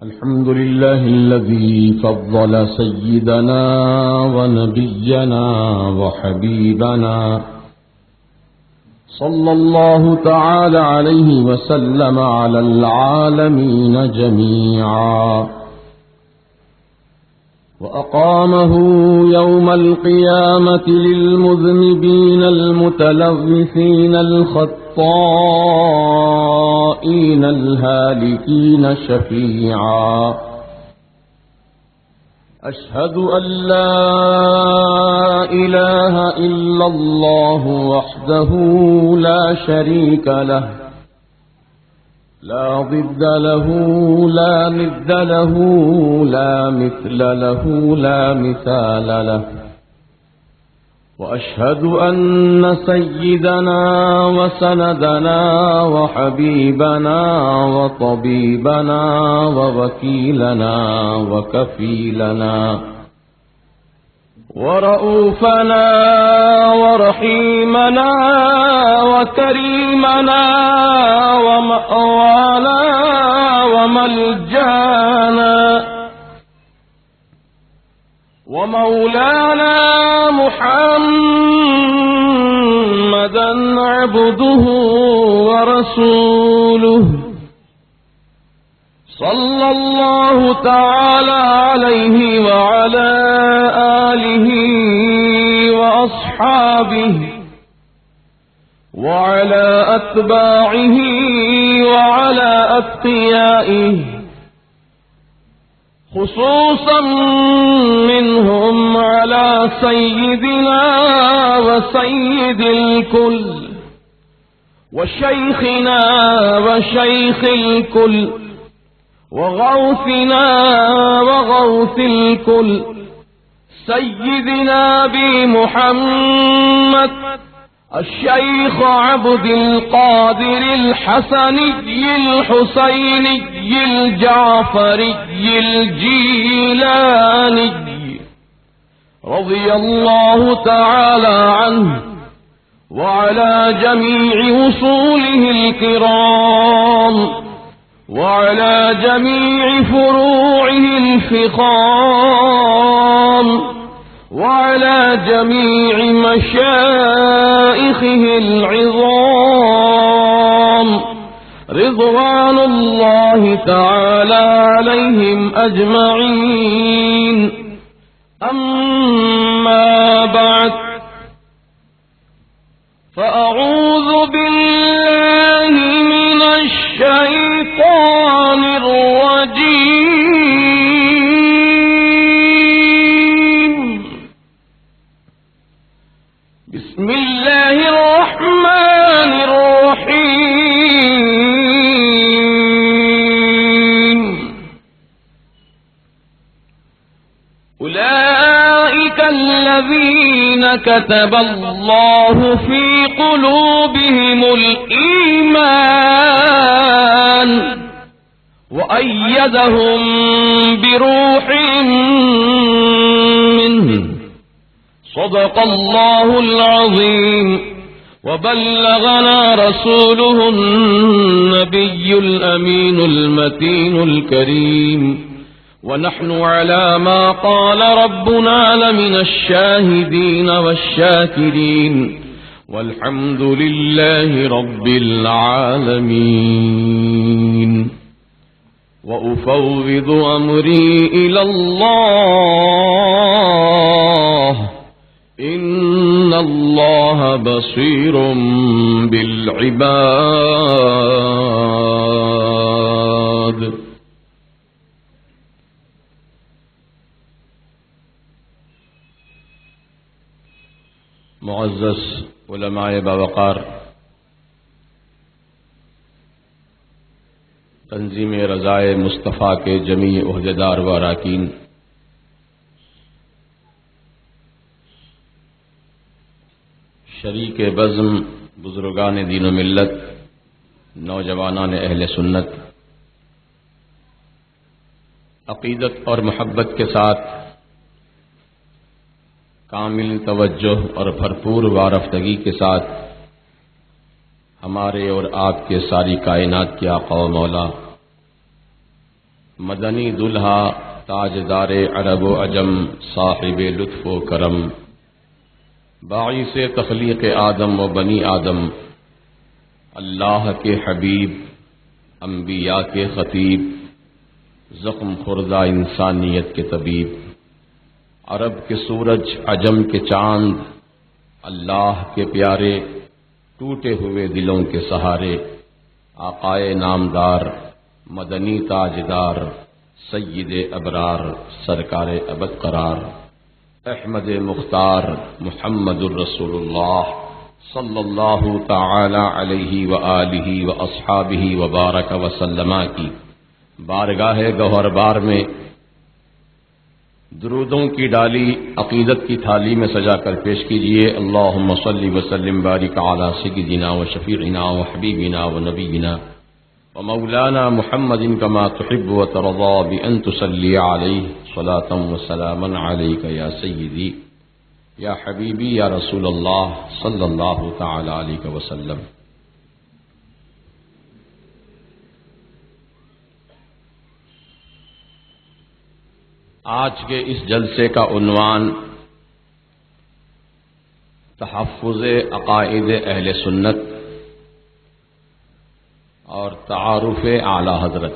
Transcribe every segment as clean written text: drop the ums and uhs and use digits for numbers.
الحمد لله الذي فضل سيدنا ونبينا وحبيبنا صلى الله تعالى عليه وسلم على العالمين جميعا، وأقامه يوم القيامة للمذنبين المتلوثين الخطائين الهالكين شفيعا. أشهد أن لا إله إلا الله وحده لا شريك له، لا ضد له لا ند له لا مثل له لا مثال له. وأشهد أن سيدنا وسندنا وحبيبنا وطبيبنا ووكيلنا وكفيلنا ورؤوفنا ورحيمنا وكريمنا ومأوانا وملجانا ومولانا محمدا عبده ورسوله، صلى الله تعالى عليه وعلى آله وأصحابه وعلى أتباعه وعلى أتقيائه، خصوصا منهم على سيدنا وسيد الكل وشيخنا وشيخ الكل وغوثنا وغوث الكل سيدنا بمحمد الشيخ عبد القادر الحسني الحسيني الجعفري الجيلاني رضي الله تعالى عنه وعلى جميع وصوله الكرام وعلى جميع فروعه الفخام وعلى جميع مشائخه العظام رضوان الله تعالى عليهم أجمعين. أما بعد، فأعوذ بالله من الشيطان الرجيم. بسم الله الرحمن الرحيم. أولئك الذين كتب الله في قلوبهم الإيمان وأيدهم بروح منه، صدق الله العظيم. وبلغنا رسوله النبي الأمين المتين الكريم، ونحن على ما قال ربنا لمن الشاهدين والشاكرين، والحمد لله رب العالمين. وأفوض أمري إلى الله، إن الله بصير بالعباد. معزز علماء باوقار، تنظیم رضائے مصطفیٰ کے جمیع عہدیدار و اراکین، شریک بزم بزرگان دین و ملت، نوجوانان اہل سنت، عقیدت اور محبت کے ساتھ کامل توجہ اور بھرپور وارفتگی کے ساتھ ہمارے اور آپ کے ساری کائنات کے آقا و مولا مدنی دلہا تاجدار عرب و عجم صاحب لطف و کرم باعث تخلیق آدم و بنی آدم اللہ کے حبیب انبیاء کے خطیب زخم خوردہ انسانیت کے طبیب عرب کے سورج عجم کے چاند اللہ کے پیارے ٹوٹے ہوئے دلوں کے سہارے آقائے نامدار مدنی تاجدار سید ابرار سرکار ابد قرار احمد مختار محمد الرسول اللہ صلی اللہ تعالی علیہ وآلہ واصحابہ وبارک وسلم کی بارگاہ گوہر بار میں درودوں کی ڈالی عقیدت کی تھالی میں سجا کر پیش کیجیے۔ اللہم صلی وسلم بارک علی سیدنا و شفیعنا و حبیبنا و نبینا و مولانا محمد کما تحب و ترضا بان تصلی علیہ صلاۃ و سلاما علیک یا سیدی یا حبیبی یا رسول اللہ صلی اللہ تعالی علیہ وسلم۔ آج کے اس جلسے کا عنوان تحفظ عقائد اہل سنت اور تعارف اعلی حضرت۔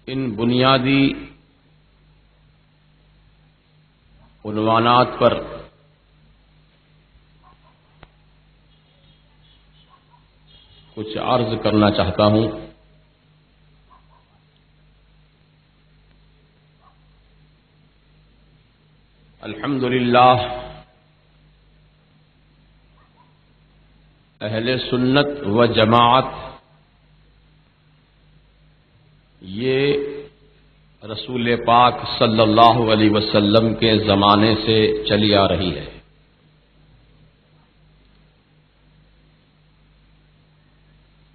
ان بنیادی عنوانات پر کچھ عرض کرنا چاہتا ہوں۔ الحمدللہ اہل سنت و جماعت یہ رسول پاک صلی اللہ علیہ وسلم کے زمانے سے چلی آ رہی ہے۔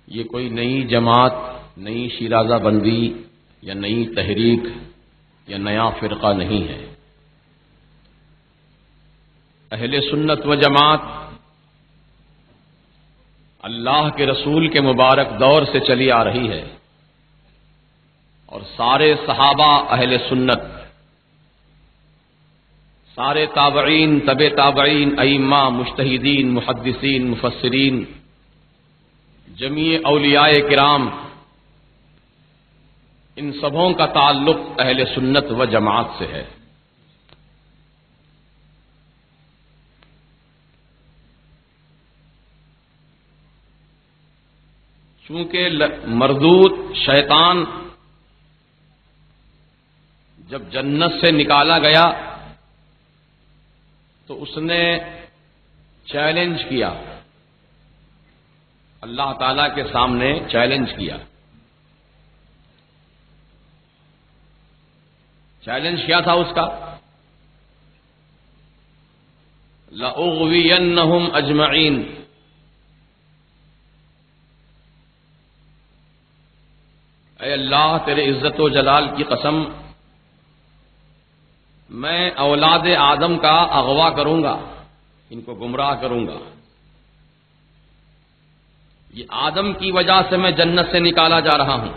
یہ کوئی نئی جماعت، نئی شیرازہ بندی یا نئی تحریک یا نیا فرقہ نہیں ہے۔ اہل سنت و جماعت اللہ کے رسول کے مبارک دور سے چلی آ رہی ہے، اور سارے صحابہ اہل سنت، سارے تابعین، تبع تابعین، ائمہ، مجتہدین، محدثین، مفسرین، جمیع اولیاء کرام، ان سبوں کا تعلق اہل سنت و جماعت سے ہے۔ چونکہ مردود شیطان جب جنت سے نکالا گیا تو اس نے چیلنج کیا، اللہ تعالی کے سامنے چیلنج کیا۔ چیلنج کیا تھا اس کا؟ لَأُغْوِيَنَّهُمْ أَجْمَعِينَ، اے اللہ تیرے عزت و جلال کی قسم، میں اولاد آدم کا اغوا کروں گا، ان کو گمراہ کروں گا۔ یہ آدم کی وجہ سے میں جنت سے نکالا جا رہا ہوں۔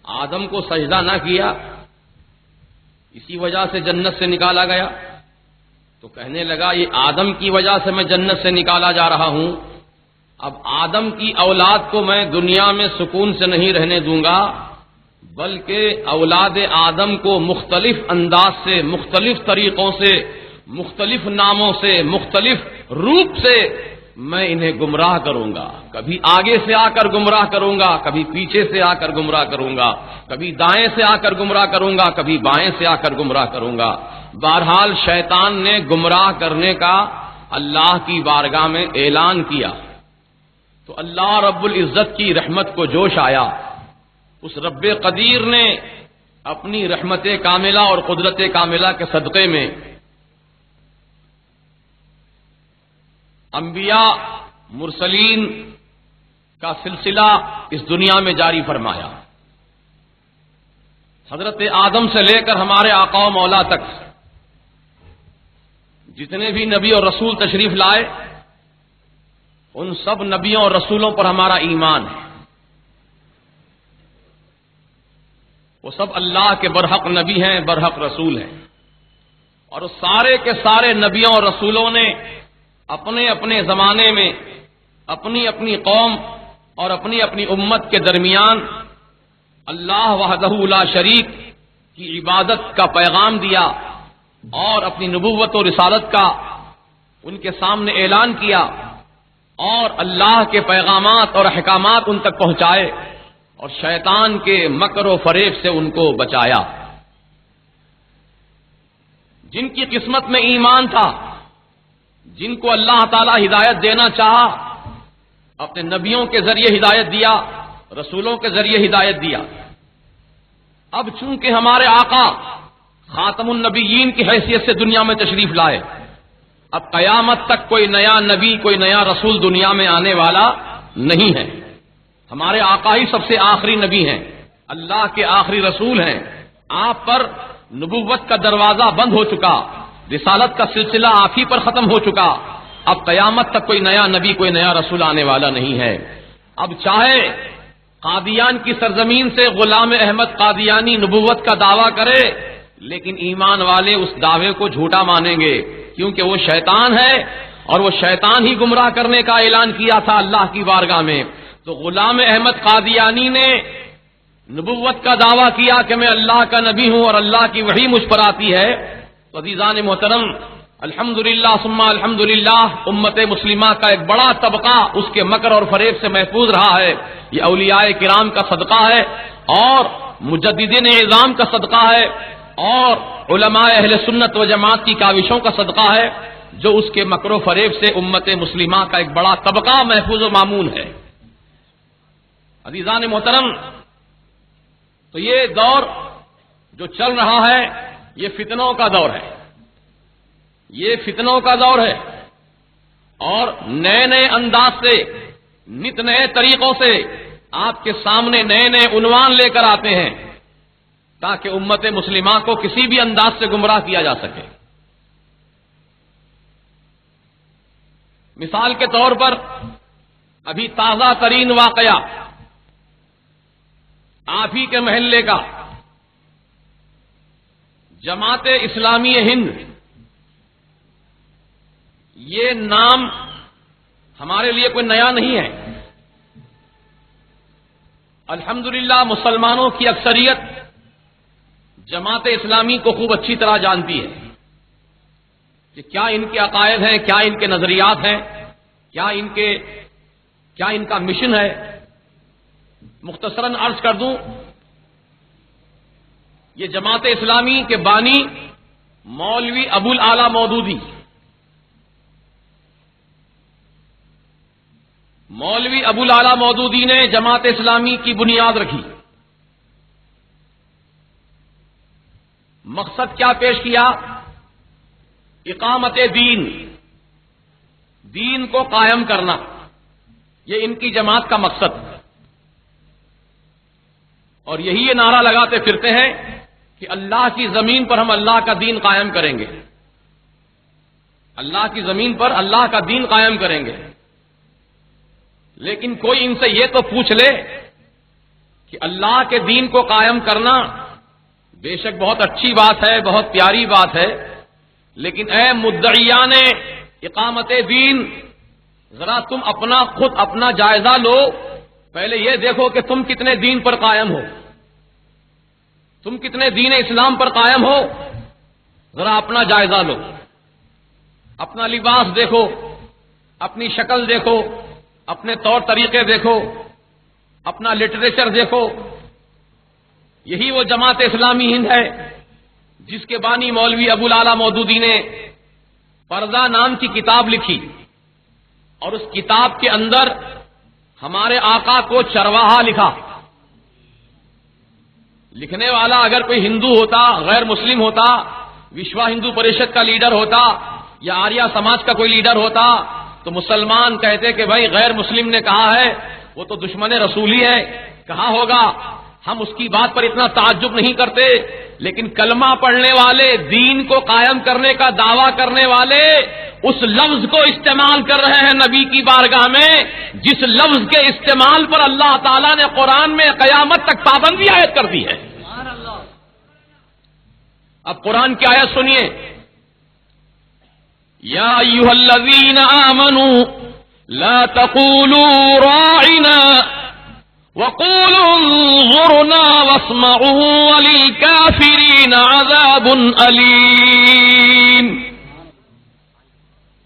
آدم کو سجدہ نہ کیا، اسی وجہ سے جنت سے نکالا گیا۔ تو کہنے لگا یہ آدم کی وجہ سے میں جنت سے نکالا جا رہا ہوں، اب آدم کی اولاد کو میں دنیا میں سکون سے نہیں رہنے دوں گا، بلکہ اولاد آدم کو مختلف انداز سے، مختلف طریقوں سے، مختلف ناموں سے، مختلف روپ سے میں انہیں گمراہ کروں گا۔ کبھی آگے سے آ کر گمراہ کروں گا، کبھی پیچھے سے آ کر گمراہ کروں گا، کبھی دائیں سے آ کر گمراہ کروں گا، کبھی بائیں سے آ کر گمراہ کروں گا۔ بہرحال شیطان نے گمراہ کرنے کا اللہ کی بارگاہ میں اعلان کیا، تو اللہ رب العزت کی رحمت کو جوش آیا۔ اس رب قدیر نے اپنی رحمت کاملہ اور قدرت کاملہ کے صدقے میں انبیاء مرسلین کا سلسلہ اس دنیا میں جاری فرمایا۔ حضرت آدم سے لے کر ہمارے آقا و مولا تک جتنے بھی نبی اور رسول تشریف لائے ان سب نبیوں اور رسولوں پر ہمارا ایمان ہے. وہ سب اللہ کے برحق نبی ہیں، برحق رسول ہیں، اور سارے کے سارے نبیوں اور رسولوں نے اپنے اپنے زمانے میں اپنی اپنی قوم اور اپنی اپنی امت کے درمیان اللہ وحدہ لا شریک کی عبادت کا پیغام دیا اور اپنی نبوت و رسالت کا ان کے سامنے اعلان کیا اور اللہ کے پیغامات اور احکامات ان تک پہنچائے اور شیطان کے مکر و فریب سے ان کو بچایا. جن کی قسمت میں ایمان تھا، جن کو اللہ تعالی ہدایت دینا چاہا، اپنے نبیوں کے ذریعے ہدایت دیا، رسولوں کے ذریعے ہدایت دیا. اب چونکہ ہمارے آقا خاتم النبیین کی حیثیت سے دنیا میں تشریف لائے، اب قیامت تک کوئی نیا نبی، کوئی نیا رسول دنیا میں آنے والا نہیں ہے. ہمارے آقا ہی سب سے آخری نبی ہیں، اللہ کے آخری رسول ہیں. آپ پر نبوت کا دروازہ بند ہو چکا، رسالت کا سلسلہ آپ ہی پر ختم ہو چکا. اب قیامت تک کوئی نیا نبی، کوئی نیا رسول آنے والا نہیں ہے. اب چاہے قادیان کی سرزمین سے غلام احمد قادیانی نبوت کا دعویٰ کرے، لیکن ایمان والے اس دعوے کو جھوٹا مانیں گے، کیونکہ وہ شیطان ہے اور وہ شیطان ہی گمراہ کرنے کا اعلان کیا تھا اللہ کی بارگاہ میں. تو غلام احمد قادیانی نے نبوت کا دعویٰ کیا کہ میں اللہ کا نبی ہوں اور اللہ کی وحی مجھ پر آتی ہے. تو عزیزان محترم، الحمدللہ ثم الحمدللہ امت مسلمہ کا ایک بڑا طبقہ اس کے مکر اور فریب سے محفوظ رہا ہے. یہ اولیاء کرام کا صدقہ ہے اور مجددین اعظام کا صدقہ ہے اور علماء اہل سنت و جماعت کی کاوشوں کا صدقہ ہے، جو اس کے مکر و فریب سے امت مسلمہ کا ایک بڑا طبقہ محفوظ و مامون ہے. عزیزان محترم، تو یہ دور جو چل رہا ہے یہ فتنوں کا دور ہے، یہ فتنوں کا دور ہے، اور نئے نئے انداز سے، نت نئے طریقوں سے آپ کے سامنے نئے نئے عنوان لے کر آتے ہیں تاکہ امت مسلمہ کو کسی بھی انداز سے گمراہ کیا جا سکے. مثال کے طور پر ابھی تازہ ترین واقعہ آپ ہی کے محلے کا، جماعت اسلامی ہند. یہ نام ہمارے لیے کوئی نیا نہیں ہے. الحمدللہ مسلمانوں کی اکثریت جماعت اسلامی کو خوب اچھی طرح جانتی ہے کہ کیا ان کے عقائد ہیں، کیا ان کے نظریات ہیں، کیا ان کا مشن ہے. مختصراً عرض کر دوں، یہ جماعت اسلامی کے بانی مولوی ابو الاعلی مودودی، مولوی ابو الاعلی مودودی نے جماعت اسلامی کی بنیاد رکھی. مقصد کیا پیش کیا؟ اقامت دین کو قائم کرنا، یہ ان کی جماعت کا مقصد. اور یہی یہ نعرہ لگاتے پھرتے ہیں کہ اللہ کی زمین پر ہم اللہ کا دین قائم کریں گے، اللہ کی زمین پر اللہ کا دین قائم کریں گے. لیکن کوئی ان سے یہ تو پوچھ لے کہ اللہ کے دین کو قائم کرنا بے شک بہت اچھی بات ہے، بہت پیاری بات ہے، لیکن اے مدعیان اقامت دین، ذرا تم خود اپنا جائزہ لو. پہلے یہ دیکھو کہ تم کتنے دین پر قائم ہو، تم کتنے دین اسلام پر قائم ہو. ذرا اپنا جائزہ لو، اپنا لباس دیکھو، اپنی شکل دیکھو، اپنے طور طریقے دیکھو، اپنا لٹریچر دیکھو. یہی وہ جماعت اسلامی ہند ہے جس کے بانی مولوی ابو الاعلی مودودی نے پردہ نام کی کتاب لکھی، اور اس کتاب کے اندر ہمارے آقا کو چرواہا لکھا. لکھنے والا اگر کوئی ہندو ہوتا، غیر مسلم ہوتا، وشوا ہندو پریشد کا لیڈر ہوتا یا آریہ سماج کا کوئی لیڈر ہوتا تو مسلمان کہتے کہ بھائی غیر مسلم نے کہا ہے، وہ تو دشمن رسول ہی ہے. کہا ہوگا ہم اس کی بات پر اتنا تعجب نہیں کرتے، لیکن کلمہ پڑھنے والے، دین کو قائم کرنے کا دعویٰ کرنے والے اس لفظ کو استعمال کر رہے ہیں نبی کی بارگاہ میں، جس لفظ کے استعمال پر اللہ تعالیٰ نے قرآن میں قیامت تک پابندی عائد کر دی ہے۔ اب قرآن کی آیت سنیے، یا ایھا الذین آمنوا لا تقولوا راعنا وقولوا انظرنا واسمعوا وللکافرین عذاب علیم۔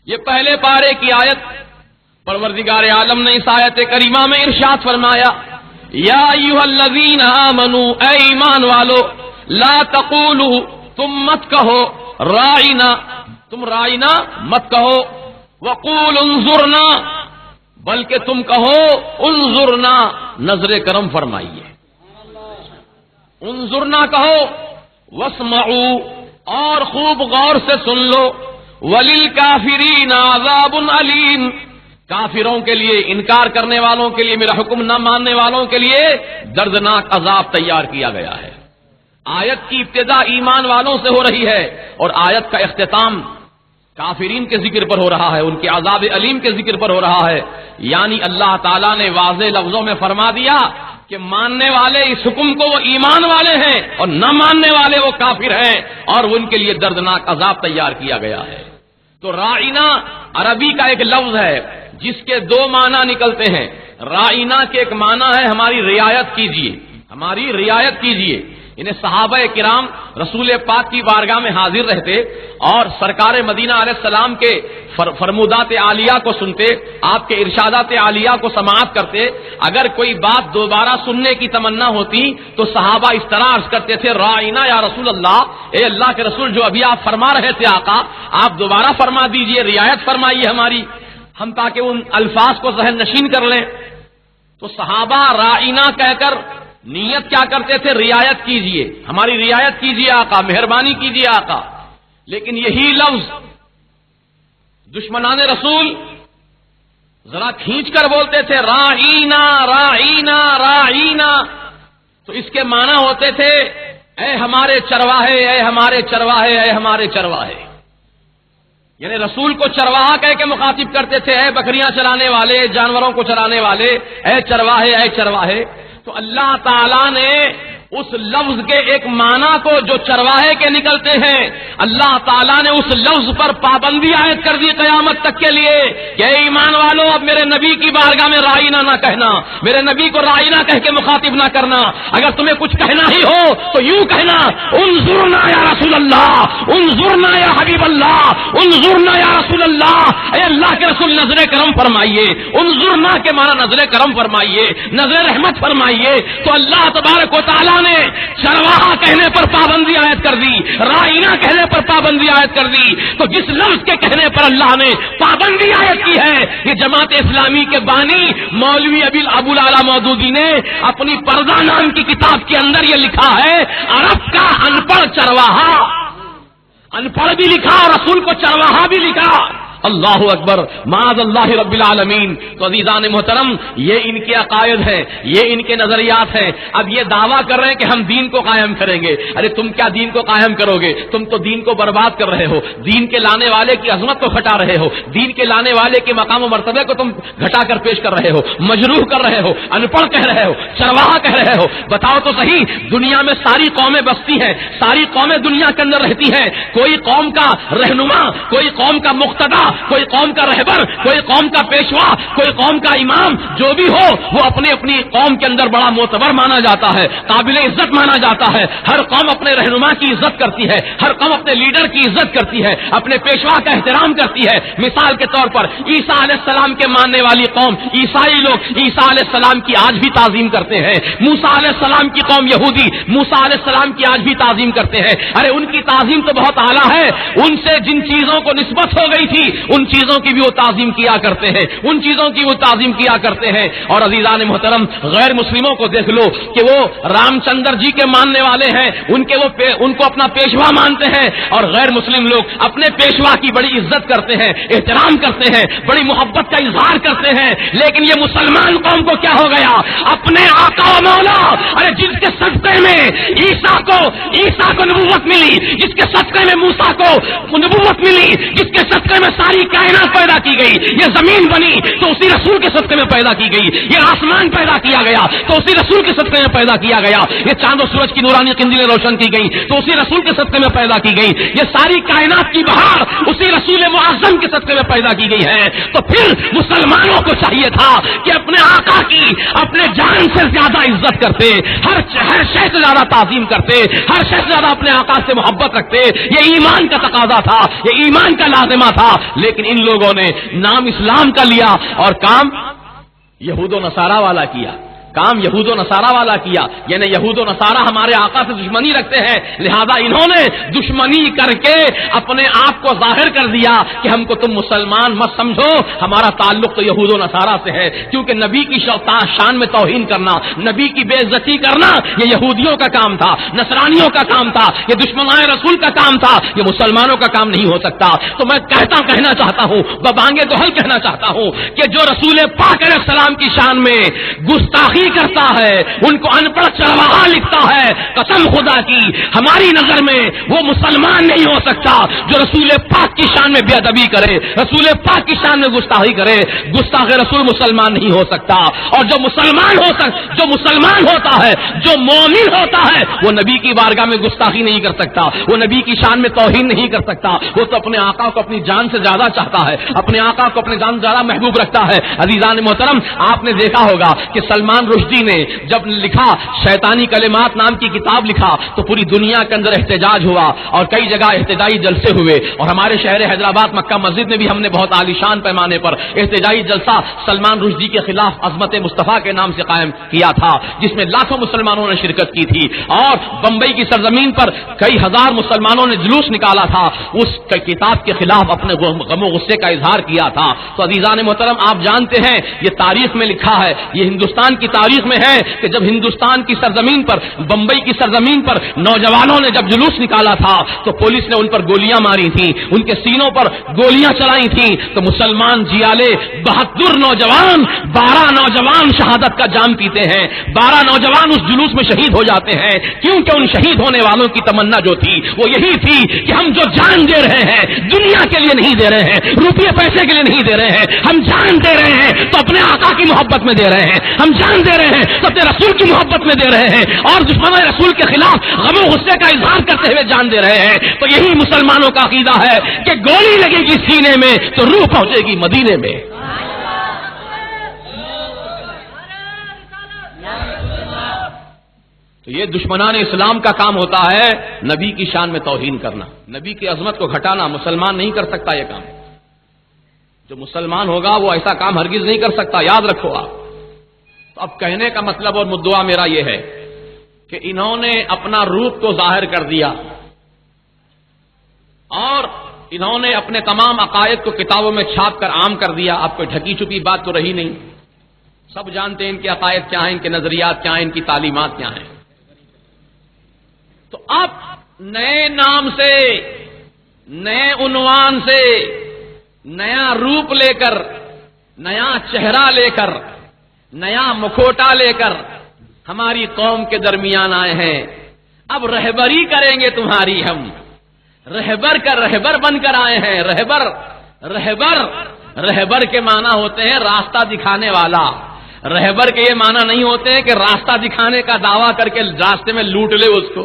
یہ پہلے پارے کی آیت، پروردگار عالم نے اس آیت کریمہ میں ارشاد فرمایا، یا ایھا الذین آمنوا، اے ایمان والو، لا تقولوا، تم مت کہو، راعنا، تم راعنا مت کہو، وقول انظرنا، بلکہ تم کہو انظرنا، نظر کرم فرمائیے، انظرنا کہو، واسمعوا، اور خوب غور سے سن لو، وللکافرین عذاب علیم، کافروں کے لیے، انکار کرنے والوں کے لیے، میرا حکم نہ ماننے والوں کے لیے دردناک عذاب تیار کیا گیا ہے۔ آیت کی ابتدا ایمان والوں سے ہو رہی ہے، اور آیت کا اختتام کافرین کے ذکر پر ہو رہا ہے، ان کے عذاب علیم کے ذکر پر ہو رہا ہے۔ یعنی اللہ تعالیٰ نے واضح لفظوں میں فرما دیا کہ ماننے والے اس حکم کو وہ ایمان والے ہیں، اور نہ ماننے والے وہ کافر ہیں، اور ان کے لیے دردناک عذاب تیار کیا گیا ہے۔ تو راعنا عربی کا ایک لفظ ہے جس کے دو معنی نکلتے ہیں۔ راعنا کے ایک معنی ہے ہماری رعایت کیجیے، ہماری رعایت کیجیے۔ انہیں صحابہ کرام رسول پاک کی بارگاہ میں حاضر رہتے اور سرکار مدینہ علیہ السلام کے فرمودات عالیہ کو سنتے، آپ کے ارشادات عالیہ کو سماعت کرتے۔ اگر کوئی بات دوبارہ سننے کی تمنا ہوتی تو صحابہ اس طرح عرض کرتے تھے، راعنا یا رسول اللہ، اے اللہ کے رسول، جو ابھی آپ فرما رہے تھے آقا، آپ دوبارہ فرما دیجئے، رعایت فرمائیے ہماری، ہم تاکہ ان الفاظ کو ذہن نشین کر لیں۔ تو صحابہ راعنا کہہ کر نیت کیا کرتے تھے؟ رعایت کیجئے، ہماری رعایت کیجئے آقا، مہربانی کیجئے آقا۔ لیکن یہی لفظ دشمنان رسول ذرا کھینچ کر بولتے تھے، راعینا راعینا راعینا، تو اس کے معنی ہوتے تھے اے ہمارے چرواہے، اے ہمارے چرواہے، اے ہمارے چرواہے۔ یعنی رسول کو چرواہا کہہ کے مخاطب کرتے تھے، اے بکریاں چلانے والے، جانوروں کو چلانے والے، اے چرواہے، اے چرواہے۔ تو اللہ تعالیٰ نے اس لفظ کے ایک معنی کو جو چرواہے کے نکلتے ہیں، اللہ تعالیٰ نے اس لفظ پر پابندی عائد کر دی قیامت تک کے لیے کہ اے ایمان والو، اب میرے نبی کی بارگاہ میں راعینا نہ کہنا، میرے نبی کو راعینا کہہ کے مخاطب نہ کرنا۔ اگر تمہیں کچھ کہنا ہی ہو تو یوں کہنا، انظرنا یا رسول اللہ، انظرنا یا حبیب اللہ، انظرنا یا رسول اللہ، اے اللہ کے رسول نظر کرم فرمائیے۔ انظرنا کے معنی نظر کرم فرمائیے، نظر رحمت فرمائیے۔ تو اللہ تبارک و تعالیٰ نے چرواہا کہنے پر پابندی عائد کر دی، راعینا کہنے پر پابندی عائد کر دی۔ تو جس لفظ کے کہنے پر اللہ نے پابندی عائد کی ہے، یہ جماعت اسلامی کے بانی مولوی ابو العلا مودودی نے اپنی پردہ نام کی کتاب کے اندر یہ لکھا ہے، عرب کا ان پڑھ چرواہا، ان پڑھ بھی لکھا اور رسول کو چرواہا بھی لکھا۔ اللہ اکبر، معاذ اللہ رب العالمین۔ تو عزیزان محترم، یہ ان کے عقائد ہیں، یہ ان کے نظریات ہیں۔ اب یہ دعویٰ کر رہے ہیں کہ ہم دین کو قائم کریں گے۔ ارے تم کیا دین کو قائم کرو گے؟ تم تو دین کو برباد کر رہے ہو، دین کے لانے والے کی عظمت کو گھٹا رہے ہو، دین کے لانے والے کے مقام و مرتبے کو تم گھٹا کر پیش کر رہے ہو، مجروح کر رہے ہو، ان پڑھ کہہ رہے ہو، چرواہا کہہ رہے ہو۔ بتاؤ تو صحیح، دنیا میں ساری قومیں بستی ہیں، ساری قومیں دنیا کے اندر رہتی ہیں، کوئی قوم کا رہنما، کوئی قوم کا مقتدا، کوئی قوم کا رہبر، کوئی قوم کا پیشوا، کوئی قوم کا امام، جو بھی ہو وہ اپنی اپنی قوم کے اندر بڑا معتبر مانا جاتا ہے، قابل عزت مانا جاتا ہے۔ ہر قوم اپنے رہنما کی عزت کرتی ہے، ہر قوم اپنے لیڈر کی عزت کرتی ہے، اپنے پیشوا کا احترام کرتی ہے۔ مثال کے طور پر عیسیٰ علیہ السلام کے ماننے والی قوم عیسائی لوگ عیسیٰ علیہ السلام کی آج بھی تعظیم کرتے ہیں۔ موسیٰ علیہ السلام کی قوم یہودی موسیٰ علیہ السلام کی آج بھی تعظیم کرتے ہیں۔ ارے ان کی تعظیم تو بہت اعلیٰ ہے، ان سے جن چیزوں کو نسبت ہو گئی تھی ان چیزوں کی بھی وہ تعظیم کیا کرتے ہیں، ان چیزوں کی وہ تعظیم کیا کرتے ہیں۔ اور عزیزان محترم، غیر مسلموں کو دیکھ لو کہ وہ رام چندر جی کے ماننے والے ہیں، ان کو اپنا پیشوا مانتے ہیں، اور غیر مسلم لوگ اپنے پیشوا کی بڑی عزت کرتے ہیں، احترام کرتے ہیں، بڑی محبت کا اظہار کرتے ہیں۔ لیکن یہ مسلمان قوم کو کیا ہو گیا؟ اپنے آقا و مولا، ارے جس کے صدقے میں عیسیٰ کو نبوت ملی، جس کے صدقے میں موسیٰ کو نبوت ملی، جس کے صدقے میں ساری کائنات پیدا کی گئی، یہ زمین بنی تو اسی رسول کے صدقے میں پیدا کی گئی، یہ آسمان پیدا کیا گیا تو اسی رسول کے صدقے میں پیدا کیا گیا، یہ چاند و سورج کی نورانی قندیلیں روشن کی گئی تو اسی رسول کے صدقے میں پیدا کی گئی، یہ ساری کائنات کی بہار اسی رسول معظم کے صدقے میں پیدا کی گئی ہے۔ تو پھر مسلمانوں کو چاہیے تھا کہ اپنے آقا کی اپنے جان سے زیادہ عزت کرتے، ہر شے سے زیادہ تعظیم کرتے، ہر شے سے زیادہ اپنے آقا سے محبت رکھتے۔ یہ ایمان کا تقاضا تھا، یہ ایمان کا لازمہ تھا، لیکن ان لوگوں نے نام اسلام کا لیا اور کام یہود و نصارہ والا کیا، کام یہود و نصارہ والا کیا، یعنی یہود و نصارہ ہمارے آقا سے دشمنی رکھتے ہیں، لہذا انہوں نے دشمنی کر کے اپنے آپ کو ظاہر کر دیا کہ ہم کو تم مسلمان مت سمجھو، ہمارا تعلق تو یہود و نصارہ سے ہے، کیونکہ نبی کی شان میں توہین کرنا، نبی کی بے عزتی کرنا یہ یہودیوں کا کام تھا، نصرانیوں کا کام تھا، یہ دشمنان رسول کا کام تھا، یہ مسلمانوں کا کام نہیں ہو سکتا۔ تو میں کہنا چاہتا ہوں، ببانگے دوہل کہنا چاہتا ہوں کہ جو رسول پاک علیہ السلام کی شان میں گستاخی کرتا ہے، ان کو ان پڑھ چرواہا لکھتا ہے، قسم خدا کی ہماری نظر میں وہ مسلمان نہیں ہو سکتا جو رسول پاک کی شان میں بے ادبی کرے، رسول پاک کی شان میں گستاخی کرے۔ گستاخ رسول مسلمان نہیں ہو سکتا، اور جو مسلمان ہوتا ہے، جو مومن ہوتا ہے، وہ نبی کی بارگاہ میں گستاخی نہیں کر سکتا، وہ نبی کی شان میں توہین نہیں کر سکتا، وہ تو اپنے آقا کو اپنی جان سے زیادہ چاہتا ہے، اپنے آقا کو اپنے جان سے زیادہ محبوب رکھتا ہے۔ عزیزان محترم، آپ نے دیکھا ہوگا کہ سلمان رشدی نے جب لکھا شیطانی کلمات نام کی کتاب لکھا تو پوری دنیا کے اندر احتجاج ہوا اور کئی جگہ احتجاجی جلسے ہوئے، اور ہمارے شہر حیدرآباد مکہ مسجد میں بھی ہم نے بہت عالیشان پیمانے پر احتجاجی جلسہ سلمان رشدی کے خلاف عظمت مصطفیٰ کے نام سے قائم کیا تھا، جس میں لاکھوں مسلمانوں نے شرکت کی تھی، اور بمبئی کی سرزمین پر کئی ہزار مسلمانوں نے جلوس نکالا تھا، اس کتاب کے خلاف اپنے غم و غصے کا اظہار کیا تھا۔ تو عزیزان محترم، آپ جانتے ہیں یہ تاریخ میں لکھا ہے، یہ ہندوستان کی تاریخ میں ہے کہ جب ہندوستان کی سرزمین پر، بمبئی کی سرزمین پر نوجوانوں نے جب جلوس نکالا تھا تو پولیس نے ان پر گولیاں ماری تھیں، ان کے سینوں پر گولیاں چلائی تھیں، تو مسلمان جیالے 72 نوجوان، 12 نوجوان شہادت کا جام پیتے ہیں، 12 نوجوان اس جلوس میں شہید ہو جاتے ہیں، کیونکہ ان شہید ہونے والوں کی تمنا جو تھی وہ یہی تھی کہ ہم جو جان دے رہے ہیں دنیا کے لیے نہیں دے رہے ہیں، روپیے پیسے کے لیے نہیں دے رہے ہیں، ہم جان دے رہے ہیں تو اپنے آقا کی محبت میں دے رہے ہیں، ہم جان دے رہے ہیں تو اپنے رسول کی محبت میں دے رہے ہیں، اور دشمنان رسول کے خلاف غم و غصے کا اظہار کرتے ہوئے جان دے رہے ہیں۔ تو یہی مسلمانوں کا عقیدہ ہے کہ گولی لگے گی سینے میں تو روح پہنچے گی مدینے میں۔ تو یہ دشمنان اسلام کا کام ہوتا ہے نبی کی شان میں توہین کرنا، نبی کی عظمت کو گھٹانا۔ مسلمان نہیں کر سکتا یہ کام، جو مسلمان ہوگا وہ ایسا کام ہرگز نہیں کر سکتا، یاد رکھو آپ۔ تو اب کہنے کا مطلب اور مدعا میرا یہ ہے کہ انہوں نے اپنا روپ کو ظاہر کر دیا، اور انہوں نے اپنے تمام عقائد کو کتابوں میں چھاپ کر عام کر دیا۔ اب کوئی ڈھکی چھپی بات تو رہی نہیں، سب جانتے ہیں ان کے عقائد کیا ہیں، ان کے نظریات کیا ہیں، ان کی تعلیمات کیا ہیں۔ تو اب نئے نام سے، نئے عنوان سے، نیا روپ لے کر، نیا چہرہ لے کر، نیا مکھوٹا لے کر ہماری قوم کے درمیان آئے ہیں۔ اب رہبری کریں گے تمہاری، ہم رہبر کا رہبر بن کر آئے ہیں۔ رہبر کے معنی ہوتے ہیں راستہ دکھانے والا۔ رہبر کے یہ معنی نہیں ہوتے ہیں کہ راستہ دکھانے کا دعویٰ کر کے راستے میں لوٹ لے اس کو،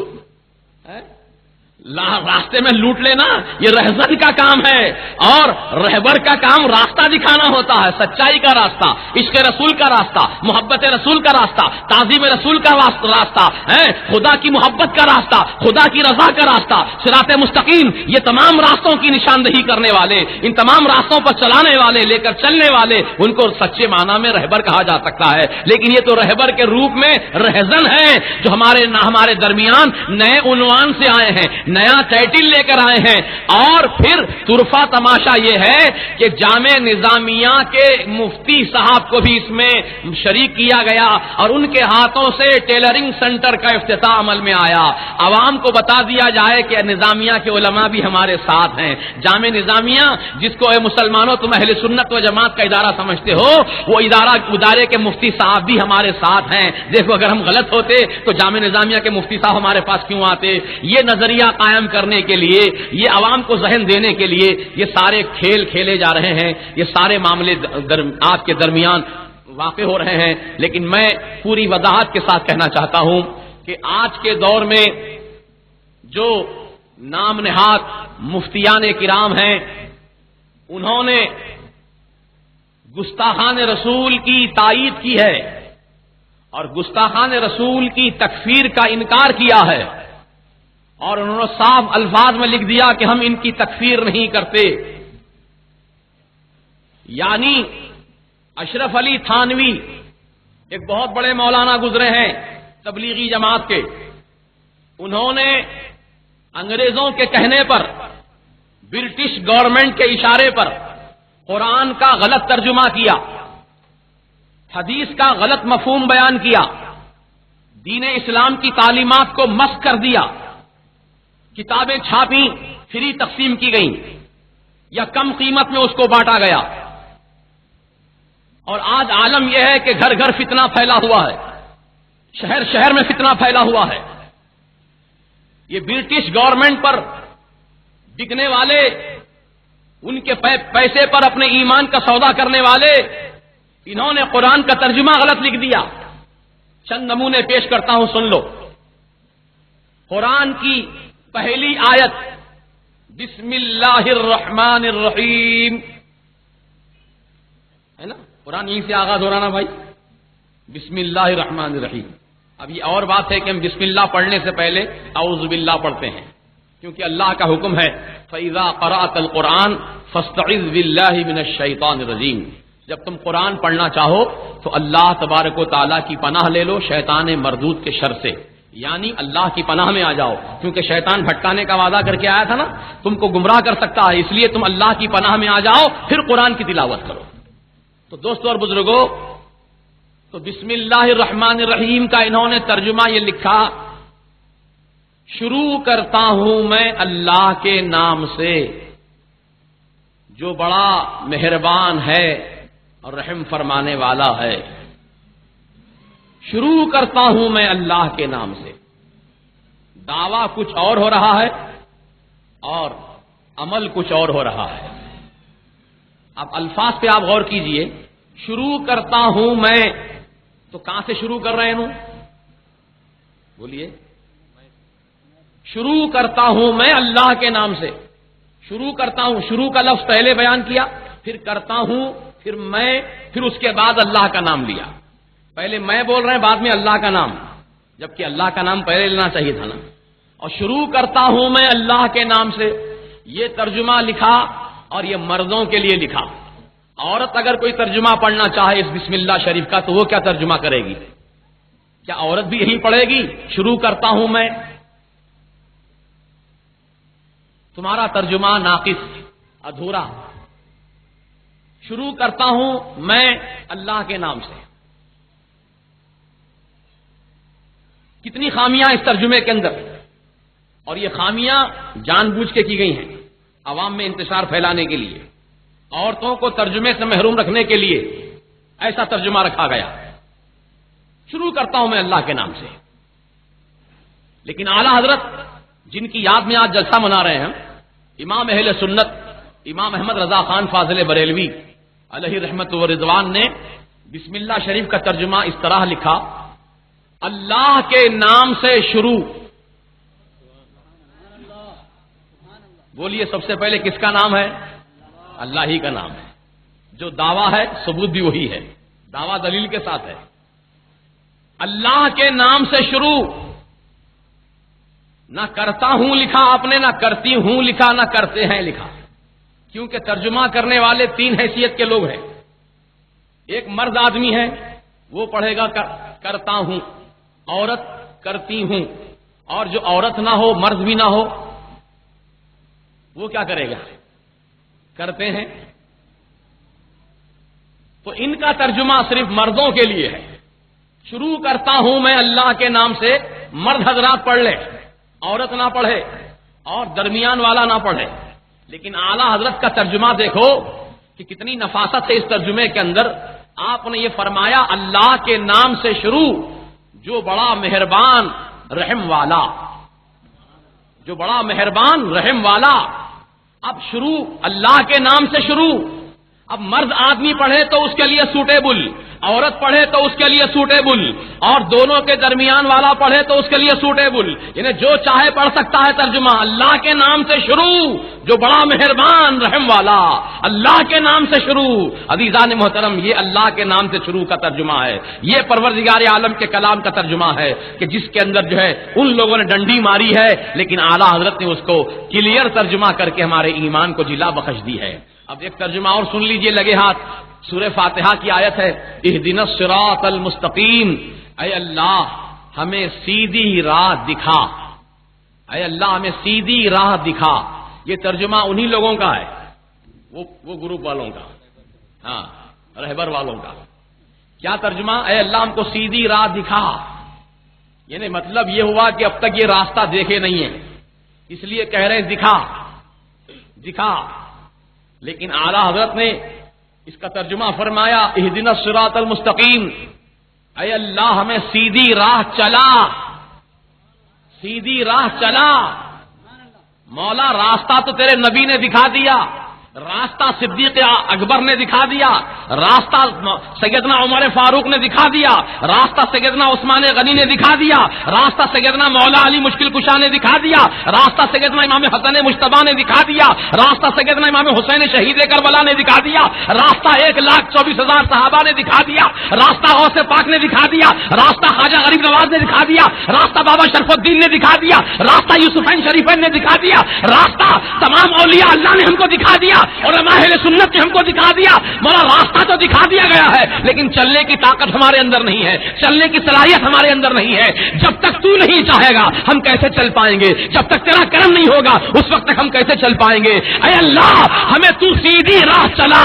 راستے میں لوٹ لینا یہ رہزن کا کام ہے، اور رہبر کا کام راستہ دکھانا ہوتا ہے، سچائی کا راستہ، عشق رسول کا راستہ، محبت رسول کا راستہ، تعظیم رسول کا راستہ ہے، خدا کی محبت کا راستہ، خدا کی رضا کا راستہ، صراط مستقیم۔ یہ تمام راستوں کی نشاندہی کرنے والے، ان تمام راستوں پر چلانے والے، لے کر چلنے والے، ان کو سچے معنی میں رہبر کہا جا سکتا ہے۔ لیکن یہ تو رہبر کے روپ میں رہزن ہے جو ہمارے درمیان نئے عنوان سے آئے ہیں، نیا ٹائٹل لے کر آئے ہیں، اور پھر طرفہ تماشا یہ ہے کہ جامع نظامیہ کے مفتی صاحب کو بھی اس میں شریک کیا گیا اور ان کے ہاتھوں سے ٹیلرنگ سینٹر کا افتتاح عمل میں آیا۔ عوام کو بتا دیا جائے کہ نظامیہ کے علماء بھی ہمارے ساتھ ہیں۔ جامع نظامیہ جس کو اے مسلمانوں تم اہل سنت و جماعت کا ادارہ سمجھتے ہو، وہ ادارے کے مفتی صاحب بھی ہمارے ساتھ ہیں۔ دیکھو اگر ہم غلط ہوتے تو جامع نظامیہ کے مفتی صاحب ہمارے پاس کیوں آتے؟ یہ نظریہ قائم کرنے کے لیے، یہ عوام کو ذہن دینے کے لیے یہ سارے کھیل کھیلے جا رہے ہیں، یہ سارے معاملے آپ کے درمیان واقع ہو رہے ہیں۔ لیکن میں پوری وضاحت کے ساتھ کہنا چاہتا ہوں کہ آج کے دور میں جو نام نہاد مفتیان کرام ہیں، انہوں نے گستاخان رسول کی تائید کی ہے اور گستاخان رسول کی تکفیر کا انکار کیا ہے، اور انہوں نے صاف الفاظ میں لکھ دیا کہ ہم ان کی تکفیر نہیں کرتے۔ یعنی اشرف علی تھانوی ایک بہت بڑے مولانا گزرے ہیں تبلیغی جماعت کے، انہوں نے انگریزوں کے کہنے پر، برٹش گورنمنٹ کے اشارے پر قرآن کا غلط ترجمہ کیا، حدیث کا غلط مفہوم بیان کیا، دین اسلام کی تعلیمات کو مسخ کر دیا، کتابیں چھاپی، فری تقسیم کی گئیں یا کم قیمت میں اس کو بانٹا گیا، اور آج عالم یہ ہے کہ گھر گھر فتنہ پھیلا ہوا ہے، شہر شہر میں فتنہ پھیلا ہوا ہے۔ یہ برٹش گورنمنٹ پر بکنے والے، ان کے پیسے پر اپنے ایمان کا سودا کرنے والے، انہوں نے قرآن کا ترجمہ غلط لکھ دیا۔ چند نمونے پیش کرتا ہوں، سن لو۔ قرآن کی پہلی آیت بسم اللہ الرحمن الرحیم ہے نا، قرآن یہیں سے آغاز ہو رہا نا بھائی، بسم اللہ الرحمن الرحیم۔ اب یہ اور بات ہے کہ ہم بسم اللہ پڑھنے سے پہلے اعوذ باللہ پڑھتے ہیں، کیونکہ اللہ کا حکم ہے فَإِذَا قَرَأْتَ الْقُرْآنَ فَاسْتَعِذْ بِاللَّهِ مِنَ الشَّيْطَانِ الرَّجِيمِ۔ جب تم قرآن پڑھنا چاہو تو اللہ تبارک و تعالیٰ کی پناہ لے لو شیطان مردود کے شر سے، یعنی اللہ کی پناہ میں آ جاؤ، کیونکہ شیطان بھٹکانے کا وعدہ کر کے آیا تھا نا، تم کو گمراہ کر سکتا ہے، اس لیے تم اللہ کی پناہ میں آ جاؤ، پھر قرآن کی تلاوت کرو۔ تو دوستو اور بزرگوں، تو بسم اللہ الرحمن الرحیم کا انہوں نے ترجمہ یہ لکھا، شروع کرتا ہوں میں اللہ کے نام سے جو بڑا مہربان ہے اور رحم فرمانے والا ہے۔ شروع کرتا ہوں میں اللہ کے نام سے۔ دعویٰ کچھ اور ہو رہا ہے اور عمل کچھ اور ہو رہا ہے۔ اب الفاظ پہ آپ غور کیجئے، شروع کرتا ہوں میں، تو کہاں سے شروع کر رہے ہیں؟ بولیے، شروع کرتا ہوں میں اللہ کے نام سے۔ شروع کرتا ہوں، شروع کا لفظ پہلے بیان کیا، پھر کرتا ہوں، پھر میں، پھر اس کے بعد اللہ کا نام لیا۔ پہلے میں بول رہے ہیں، بعد میں اللہ کا نام، جبکہ اللہ کا نام پہلے لینا چاہیے تھا نا۔ اور شروع کرتا ہوں میں اللہ کے نام سے، یہ ترجمہ لکھا، اور یہ مردوں کے لیے لکھا۔ عورت اگر کوئی ترجمہ پڑھنا چاہے اس بسم اللہ شریف کا، تو وہ کیا ترجمہ کرے گی؟ کیا عورت بھی یہی پڑھے گی، شروع کرتا ہوں میں؟ تمہارا ترجمہ ناقص، ادھورا۔ شروع کرتا ہوں میں اللہ کے نام سے۔ کتنی خامیاں اس ترجمے کے اندر، اور یہ خامیاں جان بوجھ کے کی گئی ہیں عوام میں انتشار پھیلانے کے لیے، عورتوں کو ترجمے سے محروم رکھنے کے لیے ایسا ترجمہ رکھا گیا۔ شروع کرتا ہوں میں اللہ کے نام سے۔ لیکن اعلیٰ حضرت جن کی یاد میں آج جلسہ منا رہے ہیں، امام اہل سنت امام احمد رضا خان فاضل بریلوی علیہ رحمت و رضوان نے بسم اللہ شریف کا ترجمہ اس طرح لکھا، اللہ کے نام سے شروع۔ بولیے، سب سے پہلے کس کا نام ہے؟ اللہ ہی کا نام ہے۔ جو دعویٰ ہے ثبوت بھی وہی ہے، دعویٰ دلیل کے ساتھ ہے۔ اللہ کے نام سے شروع۔ نہ کرتا ہوں لکھا آپ نے، نہ کرتی ہوں لکھا، نہ کرتے ہیں لکھا، کیونکہ ترجمہ کرنے والے تین حیثیت کے لوگ ہیں۔ ایک مرد آدمی ہے، وہ پڑھے گا کرتا ہوں، عورت کرتی ہوں، اور جو عورت نہ ہو، مرد بھی نہ ہو، وہ کیا کرے گا؟ کرتے ہیں. تو ان کا ترجمہ صرف مردوں کے لیے ہے. شروع کرتا ہوں میں اللہ کے نام سے، مرد حضرات پڑھ لے، عورت نہ پڑھے اور درمیان والا نہ پڑھے. لیکن اعلی حضرت کا ترجمہ دیکھو کہ کتنی نفاست ہے اس ترجمے کے اندر. آپ نے یہ فرمایا اللہ کے نام سے شروع، جو بڑا مہربان رحم والا، جو بڑا مہربان رحم والا. اب شروع اللہ کے نام سے شروع. اب مرد آدمی پڑھے تو اس کے لیے سوٹیبل، عورت پڑھے تو اس کے لیے سوٹیبل، اور دونوں کے درمیان والا پڑھے تو اس کے لیے سوٹیبل. یعنی جو چاہے پڑھ سکتا ہے ترجمہ. اللہ کے نام سے شروع، جو بڑا مہربان رحم والا. اللہ کے نام سے شروع. عزیزان محترم، یہ اللہ کے نام سے شروع کا ترجمہ ہے. یہ پروردگار عالم کے کلام کا ترجمہ ہے کہ جس کے اندر جو ہے ان لوگوں نے ڈنڈی ماری ہے، لیکن اعلی حضرت نے اس کو کلیئر ترجمہ کر کے ہمارے ایمان کو جلا بخش دی ہے. اب ایک ترجمہ اور سن لیجئے لگے ہاتھ. سورہ فاتحہ کی آیت ہے، اہدنا الصراط المستقیم. اے اللہ ہمیں سیدھی راہ دکھا، اے اللہ ہمیں سیدھی راہ دکھا. یہ ترجمہ انہی لوگوں کا ہے، وہ گروپ والوں کا، ہاں رہبر والوں کا. کیا ترجمہ؟ اے اللہ ہم کو سیدھی راہ دکھا. یعنی مطلب یہ ہوا کہ اب تک یہ راستہ دیکھے نہیں ہے، اس لیے کہہ رہے ہیں دکھا دکھا. لیکن اعلی حضرت نے اس کا ترجمہ فرمایا اہدنا الصراط المستقیم. اے اللہ ہمیں سیدھی راہ چلا، سیدھی راہ چلا. مولا راستہ تو تیرے نبی نے دکھا دیا، راستہ صدیق اکبر نے دکھا دیا، راستہ سیدنا عمر فاروق نے دکھا دیا، راستہ سیدنا عثمان غنی نے دکھا دیا، راستہ سیدنا مولا علی مشکل کشا نے دکھا دیا، راستہ سیدنا امام حسن مجتبی نے دکھا دیا، راستہ سیدنا امام حسین شہید کربلا نے دکھا دیا، راستہ 1,24,000 صحابہ نے دکھا دیا، راستہ غوث پاک نے دکھا دیا، راستہ خواجہ غریب نواز نے دکھا دیا، راستہ بابا شرف الدین نے دکھا دیا، راستہ یوسفین شریفین نے دکھا دیا، راستہ تمام اولیاء اللہ نے ہم کو دکھا دیا، اور اہل سنت نے ہم کو دکھا دیا. مولا راستہ تو دکھا دیا گیا ہے، لیکن چلنے کی طاقت ہمارے اندر نہیں ہے، چلنے کی صلاحیت ہمارے اندر نہیں ہے. جب تک تو نہیں چاہے گا ہم کیسے چل پائیں گے؟ جب تک تیرا کرم نہیں ہوگا اس وقت تک ہم کیسے چل پائیں گے؟ اے اللہ ہمیں تو سیدھی راہ چلا،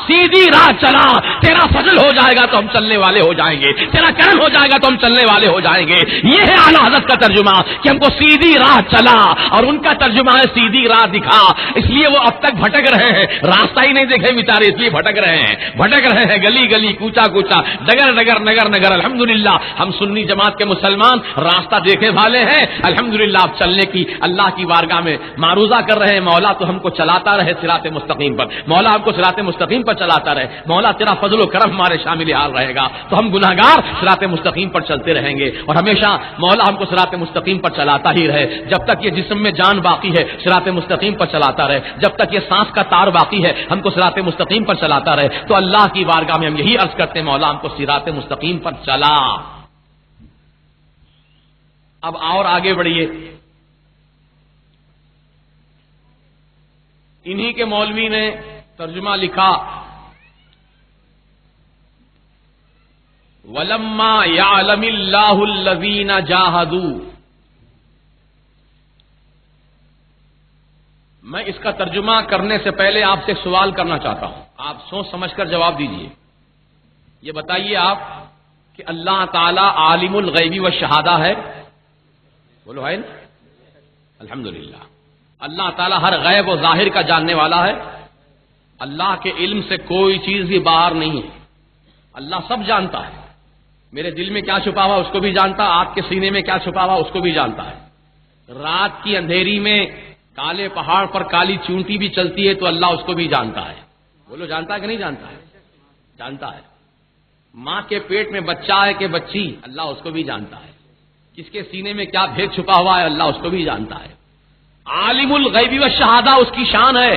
سیدھی راہ چلا. تیرا فضل ہو جائے گا تو ہم چلنے والے ہو جائیں گے، تیرا کرم ہو جائے گا تو ہم چلنے والے ہو جائیں گے. یہ ہے اعلی حضرت کا ترجمہ کہ ہم کو سیدھی راہ چلا، اور ان کا ترجمہ ہے سیدھی راہ دکھا. اس لیے وہ اب تک بھٹک رہے ہیں، راستہ ہی نہیں دیکھے بیچارے، اس لیے بھٹک رہے ہیں گلی گلی کوچا کوچا ڈگر ڈگر نگر نگر. الحمدللہ ہم سنی جماعت کے مسلمان راستہ دیکھے والے ہیں. الحمدللہ آپ چلنے کی اللہ کی بارگاہ میں معروضہ کر رہے ہیں. مولا تو ہم کو چلاتا رہے صراط مستقیم پر، مولا ہم کو صراط مستقیم پر چلاتا رہے. مولا تیرا فضل و کرم ہمارے شامل حال رہے گا تو ہم گناہگار صراط مستقیم پر چلتے رہیں گے. اور ہمیشہ مولا ہم کو صراط مستقیم پر چلاتا ہی رہے. جب تک یہ جسم میں جان باقی ہے صراط مستقیم پر چلاتا رہے. جب تک یہ سانس کا تار باقی ہے ہم کو صراط مستقیم پر چلاتا رہے. تو اللہ کی بارگاہ میں ہم یہی عرض کرتے ہیں مولا ہم کو صراط مستقیم پر چلا. اب اور آگے بڑھیے. انہی کے مولوی نے ترجمہ لکھا وَلَمَّا يَعْلَمِ اللَّهُ الَّذِينَ جَاهَدُوا. میں اس کا ترجمہ کرنے سے پہلے آپ سے سوال کرنا چاہتا ہوں، آپ سوچ سمجھ کر جواب دیجئے. یہ بتائیے آپ کہ اللہ تعالی عالم الغیب والشہادہ ہے؟ بولو ہے نا؟ الحمدللہ اللہ تعالی ہر غیب و ظاہر کا جاننے والا ہے. اللہ کے علم سے کوئی چیز بھی باہر نہیں ہے. اللہ سب جانتا ہے. میرے دل میں کیا چھپا ہوا اس کو بھی جانتا، آپ کے سینے میں کیا چھپا ہوا اس کو بھی جانتا ہے. رات کی اندھیری میں کالے پہاڑ پر کالی چونٹی بھی چلتی ہے تو اللہ اس کو بھی جانتا ہے. بولو جانتا ہے کہ نہیں جانتا ہے؟ جانتا ہے. ماں کے پیٹ میں بچہ ہے کہ بچی، اللہ اس کو بھی جانتا ہے. کس کے سینے میں کیا بھید چھپا ہوا ہے اللہ اس کو بھی جانتا ہے. عالم الغیب والشہادہ اس کی شان ہے.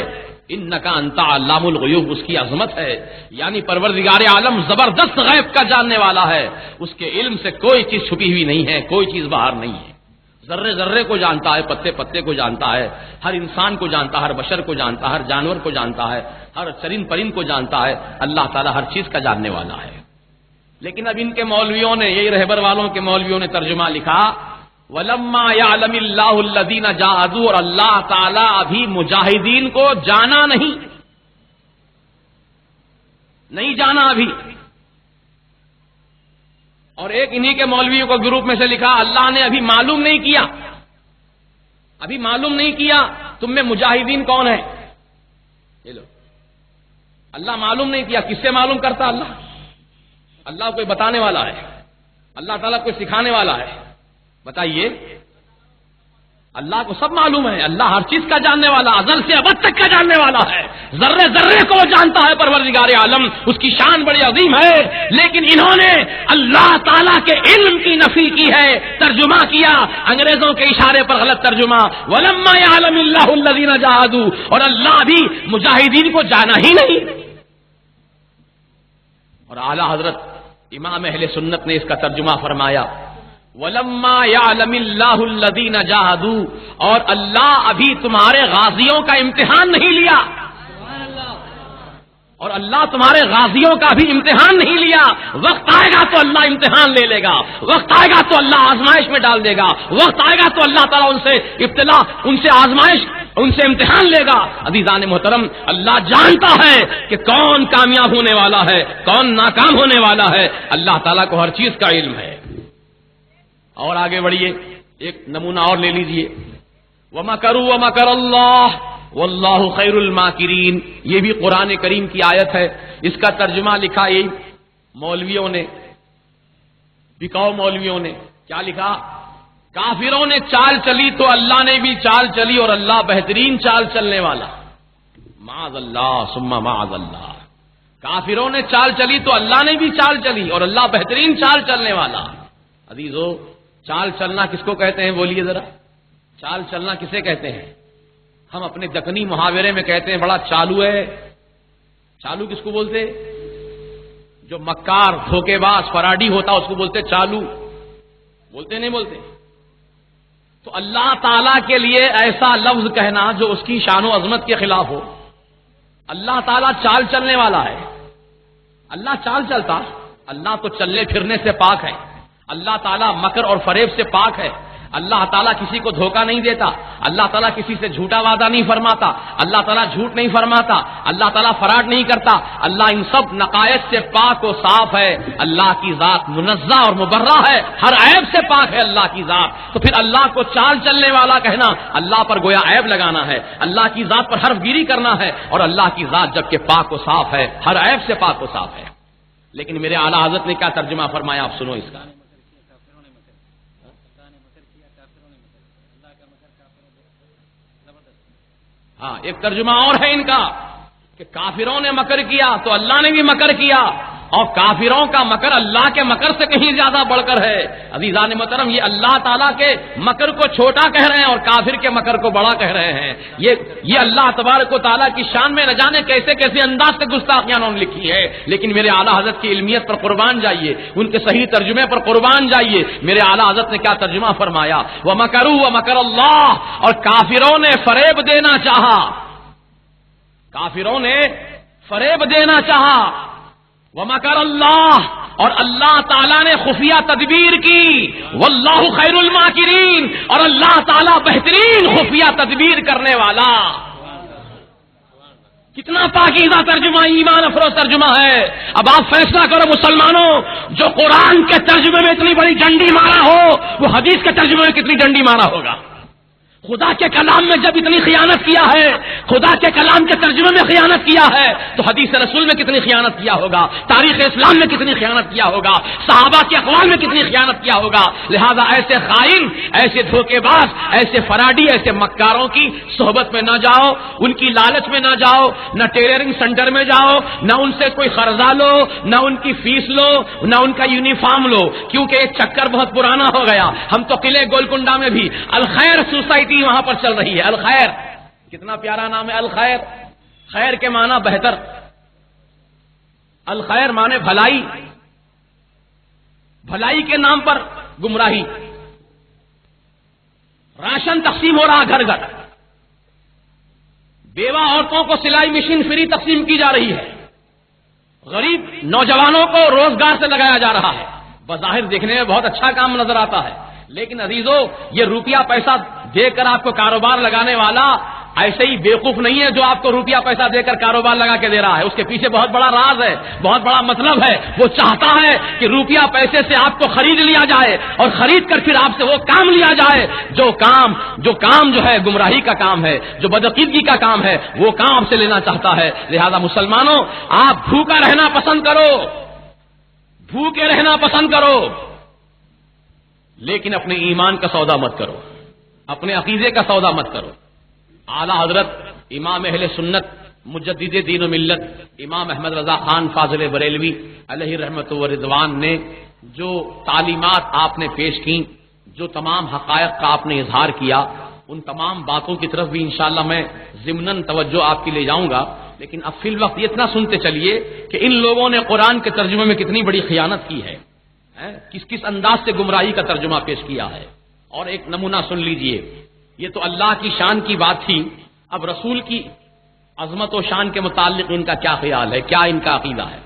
انک انت علام الغیوب اس کی عظمت ہے. یعنی پروردگار عالم زبردست غیب کا جاننے والا ہے. اس کے علم سے کوئی چیز چھپی ہوئی نہیں ہے، کوئی چیز باہر نہیں ہے. ذرے ذرے کو جانتا ہے، پتے پتے کو جانتا ہے، ہر انسان کو جانتا ہے، ہر بشر کو جانتا ہے، ہر جانور کو جانتا ہے، ہر چرند پرند کو جانتا ہے. اللہ تعالیٰ ہر چیز کا جاننے والا ہے. لیکن اب ان کے مولویوں نے، یہی رہبر والوں کے مولویوں نے ترجمہ لکھا وَلَمَّا يَعْلَمِ اللَّهُ الَّذِينَ جَاهَدُوا، اور اللہ تعالیٰ ابھی مجاہدین کو جانا نہیں جانا ابھی. اور ایک انہی کے مولویوں کو گروپ میں سے لکھا اللہ نے ابھی معلوم نہیں کیا تم میں مجاہدین کون ہے. یہ لو، اللہ معلوم نہیں کیا. کس سے معلوم کرتا اللہ کوئی بتانے والا ہے، اللہ تعالیٰ کوئی سکھانے والا ہے. بتائیے، اللہ کو سب معلوم ہے. اللہ ہر چیز کا جاننے والا، ازل سے ابد تک کا جاننے والا ہے. ذرے ذرے کو جانتا ہے پروردگار عالم، اس کی شان بڑی عظیم ہے. لیکن انہوں نے اللہ تعالیٰ کے علم کی نفی کی ہے، ترجمہ کیا انگریزوں کے اشارے پر غلط ترجمہ. وَلَمَّا يَعْلَمِ اللَّهُ الَّذِينَ جَاهَدُوا، اور اللہ بھی مجاہدین کو جانا ہی نہیں. اور اعلیٰ حضرت امام اہل سنت نے اس کا ترجمہ فرمایا وَلَمَّا يَعْلَمِ اللَّهُ الَّذِينَ جَاهَدُوا، اور اللہ ابھی تمہارے غازیوں کا امتحان نہیں لیا. اور اللہ تمہارے غازیوں کا بھی امتحان نہیں لیا. وقت آئے گا تو اللہ امتحان لے لے گا، وقت آئے گا تو اللہ آزمائش میں ڈال دے گا، وقت آئے گا تو اللہ تعالیٰ ان سے ابتلا، ان سے آزمائش، ان سے امتحان لے گا. عزیزان محترم، اللہ جانتا ہے کہ کون کامیاب ہونے والا ہے، کون ناکام ہونے والا ہے. اللہ تعالیٰ کو ہر چیز کا علم ہے. اور آگے بڑھیے، ایک نمونہ اور لے لیجئے. وَمَكَرُوا وَمَكَرَ اللَّهُ وَاللَّهُ خَيْرُ الْمَاكِرِينَ، یہ بھی قرآن کریم کی آیت ہے. اس کا ترجمہ لکھا یہی مولویوں نے، بکاؤ مولویوں نے. کیا لکھا؟ کافروں نے چال چلی تو اللہ نے بھی چال چلی، اور اللہ بہترین چال چلنے والا. معاذ اللہ ثم معاذ اللہ. کافروں نے چال چلی تو اللہ نے بھی چال چلی، اور اللہ بہترین چال چلنے والا. عزیزو، چال چلنا کس کو کہتے ہیں؟ بولیے ذرا، چال چلنا کسے کہتے ہیں؟ ہم اپنے دکنی محاورے میں کہتے ہیں بڑا چالو ہے. چالو کس کو بولتے؟ جو مکار، دھوکے باز، فراڈی ہوتا اس کو بولتے چالو. بولتے نہیں بولتے؟ تو اللہ تعالیٰ کے لیے ایسا لفظ کہنا جو اس کی شان و عظمت کے خلاف ہو. اللہ تعالیٰ چال چلنے والا ہے. اللہ چال چلتا؟ اللہ تو چلنے پھرنے سے پاک ہے. اللہ تعالیٰ مکر اور فریب سے پاک ہے. اللہ تعالیٰ کسی کو دھوکہ نہیں دیتا. اللہ تعالیٰ کسی سے جھوٹا وعدہ نہیں فرماتا. اللہ تعالیٰ جھوٹ نہیں فرماتا. اللہ تعالیٰ فراڈ نہیں کرتا. اللہ ان سب نقائص سے پاک و صاف ہے. اللہ کی ذات منزہ اور مبرہ ہے، ہر عیب سے پاک ہے اللہ کی ذات. تو پھر اللہ کو چال چلنے والا کہنا اللہ پر گویا عیب لگانا ہے، اللہ کی ذات پر حرف گیری کرنا ہے. اور اللہ کی ذات جبکہ پاک و صاف ہے، ہر عیب سے پاک و صاف ہے. لیکن میرے اعلیٰ حضرت نے کیا ترجمہ فرمایا، آپ سنو اس کا. ہاں، ایک ترجمہ اور ہے ان کا کہ کافروں نے مکر کیا تو اللہ نے بھی مکر کیا، اور کافروں کا مکر اللہ کے مکر سے کہیں زیادہ بڑھ کر ہے. عزیزان محترم، یہ اللہ تعالیٰ کے مکر کو چھوٹا کہہ رہے ہیں اور کافر کے مکر کو بڑا کہہ رہے ہیں. یہ اللہ تبارک و تعالیٰ کی شان میں نہ جانے کیسے کیسے انداز سے گستاخیاں انہوں نے لکھی ہے. لیکن میرے اعلیٰ حضرت کی علمیت پر قربان جائیے، ان کے صحیح ترجمے پر قربان جائیے. میرے اعلیٰ حضرت نے کیا ترجمہ فرمایا، وَمَكَرُوا وَمَكَرَ اللَّهُ، اور کافروں نے فریب دینا چاہا. کافروں نے فریب دینا چاہا. وَمَكَرَ اللَّهُ، اور اللہ تعالیٰ نے خفیہ تدبیر کی. وَاللَّهُ خَيْرُ الْمَاكِرِينَ، اور اللہ تعالیٰ بہترین خفیہ تدبیر کرنے والا. کتنا پاکیزہ ترجمہ، ایمان افروز ترجمہ ہے. اب آپ فیصلہ کرو مسلمانوں، جو قرآن کے ترجمے میں اتنی بڑی ڈنڈی مارا ہو وہ حدیث کے ترجمے میں کتنی ڈنڈی مارا ہوگا. خدا کے کلام میں جب اتنی خیانت کیا ہے، خدا کے کلام کے ترجمے میں خیانت کیا ہے، تو حدیث رسول میں کتنی خیانت کیا ہوگا، تاریخ اسلام میں کتنی خیانت کیا ہوگا، صحابہ کے اقوال میں کتنی خیانت کیا ہوگا. لہذا ایسے خائن، ایسے دھوکے باز، ایسے فراڈی، ایسے مکاروں کی صحبت میں نہ جاؤ، ان کی لالچ میں نہ جاؤ، نہ ٹیلرنگ سینٹر میں جاؤ، نہ ان سے کوئی قرضہ لو، نہ ان کی فیس لو، نہ ان کا یونیفارم لو، کیونکہ ایک چکر بہت پرانا ہو گیا. ہم تو قلعے گولکنڈا میں بھی الخیر سوسائٹی وہاں پر چل رہی ہے. الخیر، کتنا پیارا نام ہے الخیر. خیر کے معنی بہتر، الخیر معنی بھلائی، بھلائی کے نام پر گمراہی. راشن تقسیم ہو رہا گھر گھر، بیوہ عورتوں کو سلائی مشین فری تقسیم کی جا رہی ہے، غریب نوجوانوں کو روزگار سے لگایا جا رہا ہے. بظاہر دیکھنے میں بہت اچھا کام نظر آتا ہے، لیکن عزیزو یہ روپیہ پیسہ دے کر آپ کو کاروبار لگانے والا ایسے ہی بیوقوف نہیں ہے جو آپ کو روپیہ پیسہ دے کر کاروبار لگا کے دے رہا ہے. اس کے پیچھے بہت بڑا راز ہے, بہت بڑا مطلب ہے. وہ چاہتا ہے کہ روپیہ پیسے سے آپ کو خرید لیا جائے اور خرید کر پھر آپ سے وہ کام لیا جائے جو کام جو ہے گمراہی کا کام ہے, جو بدعقیدگی کا کام ہے, وہ کام آپ سے لینا چاہتا ہے. لہذا مسلمانوں, آپ بھوکا رہنا پسند کرو, بھوکے رہنا پسند کرو, لیکن اپنے ایمان کا سودا مت کرو, اپنے عقیدے کا سودا مت کرو. اعلی حضرت امام اہل سنت مجدد دین و ملت امام احمد رضا خان فاضل بریلوی علیہ رحمت و رضوان نے جو تعلیمات آپ نے پیش کی, جو تمام حقائق کا آپ نے اظہار کیا, ان تمام باتوں کی طرف بھی انشاءاللہ میں ضمناً توجہ آپ کی لے جاؤں گا. لیکن اب فی الوقت یہ اتنا سنتے چلیے کہ ان لوگوں نے قرآن کے ترجمے میں کتنی بڑی خیانت کی ہے, کس کس انداز سے گمراہی کا ترجمہ پیش کیا ہے. اور ایک نمونہ سن لیجئے. یہ تو اللہ کی شان کی بات تھی, اب رسول کی عظمت و شان کے متعلق ان کا کیا خیال ہے, کیا ان کا عقیدہ ہے.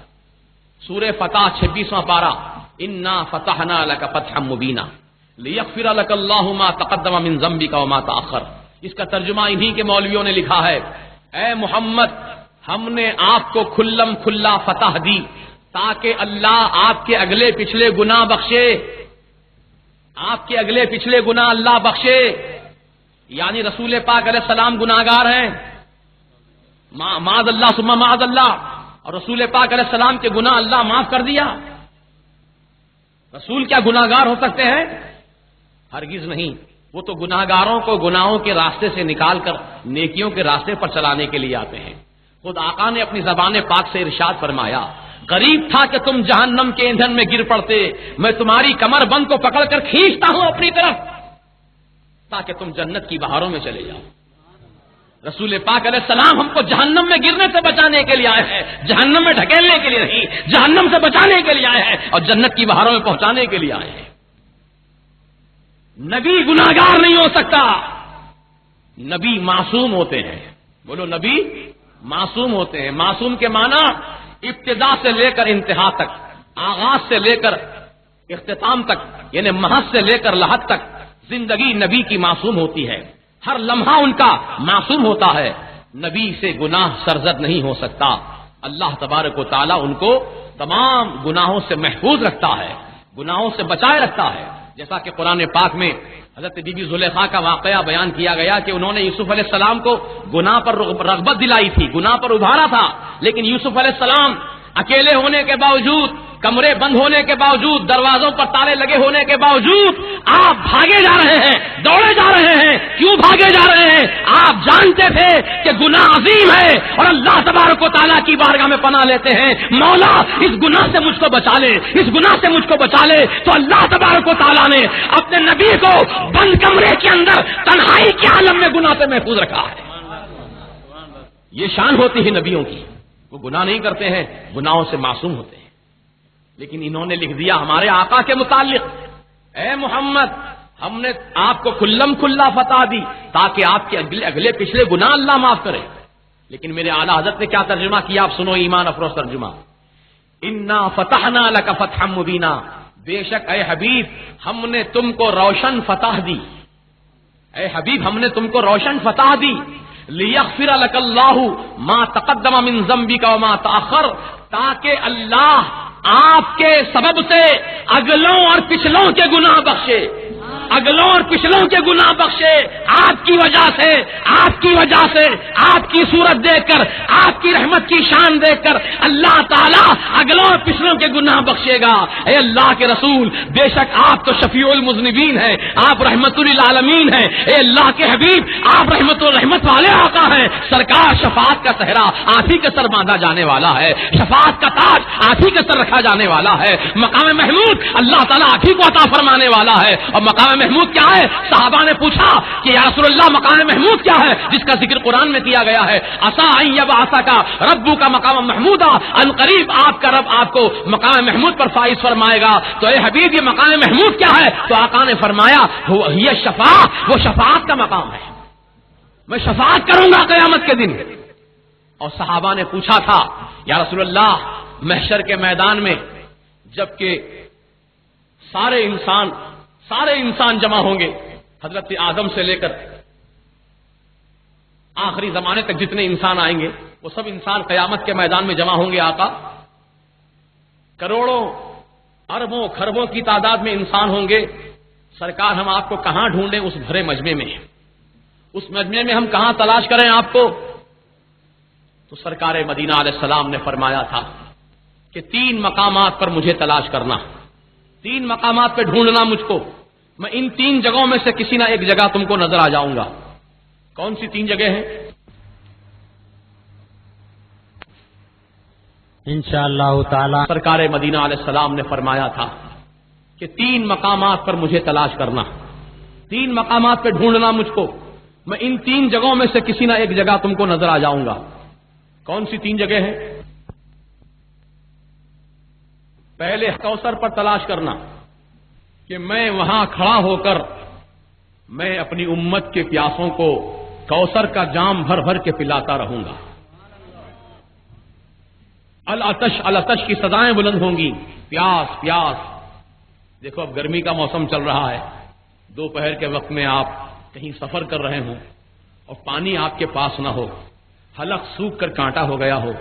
سورہ فتح 26واں پارہ, انا فتحنا لک فتحا مبینا لیغفر لک اللہ ما تقدم من ذنبک وما تأخر. اس کا ترجمہ انہی کے مولویوں نے لکھا ہے, اے محمد ہم نے آپ کو کھلم کھلا فتح دی تاکہ اللہ آپ کے اگلے پچھلے گناہ بخشے, آپ کے اگلے پچھلے گناہ اللہ بخشے. یعنی رسول پاک علیہ السلام گناہگار ہیں, معاذ اللہ ثم معاذ اللہ, اور رسول پاک علیہ السلام کے گناہ اللہ معاف کر دیا. رسول کیا گناہگار ہو سکتے ہیں؟ ہرگز نہیں. وہ تو گناہگاروں کو گناہوں کے راستے سے نکال کر نیکیوں کے راستے پر چلانے کے لیے آتے ہیں. خود آقا نے اپنی زبان پاک سے ارشاد فرمایا, غریب تھا کہ تم جہنم کے ایندھن میں گر پڑتے, میں تمہاری کمر بند کو پکڑ کر کھینچتا ہوں اپنی طرف تاکہ تم جنت کی بہاروں میں چلے جاؤ. رسول پاک علیہ السلام ہم کو جہنم میں گرنے سے بچانے کے لیے آئے ہیں, جہنم میں ڈھکیلنے کے لیے نہیں, جہنم سے بچانے کے لیے آئے ہیں اور جنت کی بہاروں میں پہنچانے کے لیے آئے ہیں. نبی گناہگار نہیں ہو سکتا, نبی معصوم ہوتے ہیں. بولو, نبی معصوم ہوتے ہیں. معصوم کے معنی ابتدا سے لے کر انتہا تک, آغاز سے لے کر اختتام تک, یعنی محض سے لے کر لحد تک زندگی نبی کی معصوم ہوتی ہے. ہر لمحہ ان کا معصوم ہوتا ہے. نبی سے گناہ سرزد نہیں ہو سکتا. اللہ تبارک و تعالی ان کو تمام گناہوں سے محفوظ رکھتا ہے, گناہوں سے بچائے رکھتا ہے. جیسا کہ قرآن پاک میں حضرت بی بی زلیخا کا واقعہ بیان کیا گیا کہ انہوں نے یوسف علیہ السلام کو گناہ پر رغبت دلائی تھی, گناہ پر ابھارا تھا, لیکن یوسف علیہ السلام اکیلے ہونے کے باوجود, کمرے بند ہونے کے باوجود, دروازوں پر تالے لگے ہونے کے باوجود آپ بھاگے جا رہے ہیں, دوڑے جا رہے ہیں. کیوں بھاگے جا رہے ہیں؟ آپ جانتے تھے کہ گناہ عظیم ہے اور اللہ تبارک و تعالیٰ کی بارگاہ میں پناہ لیتے ہیں, مولا اس گناہ سے مجھ کو بچا لے, اس گناہ سے مجھ کو بچا لے. تو اللہ تبارک و تعالیٰ نے اپنے نبی کو بند کمرے کے اندر تنہائی کے عالم میں گناہ سے محفوظ رکھا ہے. یہ شان ہوتی ہے نبیوں کی, وہ گناہ نہیں کرتے ہیں, گناہوں سے معصوم ہوتے ہیں. لیکن انہوں نے لکھ دیا ہمارے آقا کے متعلق, اے محمد ہم نے آپ کو کھلم کھلا فتح دی تاکہ آپ کے اگلے پچھلے گناہ اللہ معاف کرے. لیکن میرے اعلیٰ حضرت نے کیا ترجمہ کیا, آپ سنو ایمان افروز ترجمہ, انا فتحنا لک فتحا مبینا, بے شک اے حبیب ہم نے تم کو روشن فتح دی, اے حبیب ہم نے تم کو روشن فتح دی. لیغفر لک اللہ ما تقدم من ذنبک وما تأخر, تاکہ اللہ آپ کے سبب سے اگلوں اور پچھلوں کے گناہ بخشے, اگلوں اور پچھلوں کے گناہ بخشے. آپ کی وجہ سے, آپ کی وجہ سے, آپ کی صورت دیکھ کر, آپ کی رحمت کی شان دیکھ کر اللہ تعالیٰ اگلوں اور پچھلوں کے گناہ بخشے گا. اے اللہ کے رسول, بے شک آپ تو شفیع المذنبین ہیں, آپ رحمت للعالمین ہیں. اے اللہ کے حبیب آپ رحمت والے آقا ہیں. سرکار شفاعت کا صحرا آپ ہی کے سر باندھا جانے والا ہے, شفاعت کا تاج آپ ہی کے سر رکھا جانے والا ہے. مقام محمود اللہ تعالیٰ آپ ہی کو عطا فرمانے والا ہے. اور مقام محمود کیا ہے؟ صحابہ نے پوچھا کہ یا رسول اللہ مقام محمود کیا ہے جس کا ذکر قرآن میں کیا گیا ہے؟ عسا ان یبعثک ربک مقام محمودا, ان قریب آپ کا رب آپ کو مقام محمود پر فائز فرمائے گا. تو اے حبیب یہ مقام محمود کیا ہے؟ تو آقا نے فرمایا یہ شفاعت, وہ شفاعت کا مقام ہے, میں شفاعت کروں گا قیامت کے دن. اور صحابہ نے پوچھا تھا یا رسول اللہ محشر کے میدان میں جبکہ سارے انسان سارے انسان جمع ہوں گے، حضرت آدم سے لے کر آخری زمانے تک جتنے انسان آئیں گے وہ سب انسان قیامت کے میدان میں جمع ہوں گے۔ آقا، کروڑوں اربوں خربوں کی تعداد میں انسان ہوں گے، سرکار ہم آپ کو کہاں ڈھونڈیں؟ اس بھرے مجمع میں، اس مجمع میں ہم کہاں تلاش کریں آپ کو؟ تو سرکار مدینہ علیہ السلام نے فرمایا تھا کہ 3 مقامات پر مجھے تلاش کرنا، 3 مقامات پہ ڈھونڈنا مجھ کو، میں ان 3 جگہوں میں سے کسی نہ ایک جگہ تم کو نظر آ جاؤں گا۔ کون سی 3 جگہ ہیں؟ انشاءاللہ تعالی سرکار مدینہ علیہ السلام نے فرمایا تھا کہ 3 مقامات پر مجھے تلاش کرنا، 3 مقامات پہ ڈھونڈنا مجھ کو، میں ان 3 جگہوں میں سے کسی نہ ایک جگہ تم کو نظر آ جاؤں گا۔ کون سی 3 جگہ ہیں؟ پہلے کوثر پر تلاش کرنا کہ میں وہاں کھڑا ہو کر میں اپنی امت کے پیاسوں کو کوثر کا جام بھر بھر کے پلاتا رہوں گا۔ العطش العطش کی سزائیں بلند ہوں گی، پیاس پیاس۔ دیکھو اب گرمی کا موسم چل رہا ہے، دوپہر کے وقت میں آپ کہیں سفر کر رہے ہوں اور پانی آپ کے پاس نہ ہو، حلق سوکھ کر کانٹا ہو گیا ہو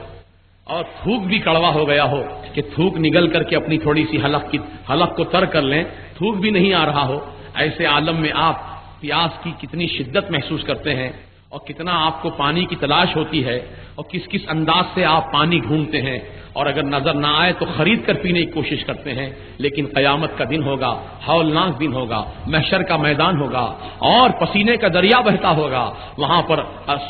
اور تھوک بھی کڑوا ہو گیا ہو کہ تھوک نگل کر کے اپنی تھوڑی سی حلق کو تر کر لیں، تھوک بھی نہیں آ رہا ہو، ایسے عالم میں آپ پیاس کی کتنی شدت محسوس کرتے ہیں اور کتنا آپ کو پانی کی تلاش ہوتی ہے اور کس کس انداز سے آپ پانی ڈھونڈتے ہیں، اور اگر نظر نہ آئے تو خرید کر پینے کی کوشش کرتے ہیں۔ لیکن قیامت کا دن ہوگا، ہولناک دن ہوگا، محشر کا میدان ہوگا اور پسینے کا دریا بہتا ہوگا، وہاں پر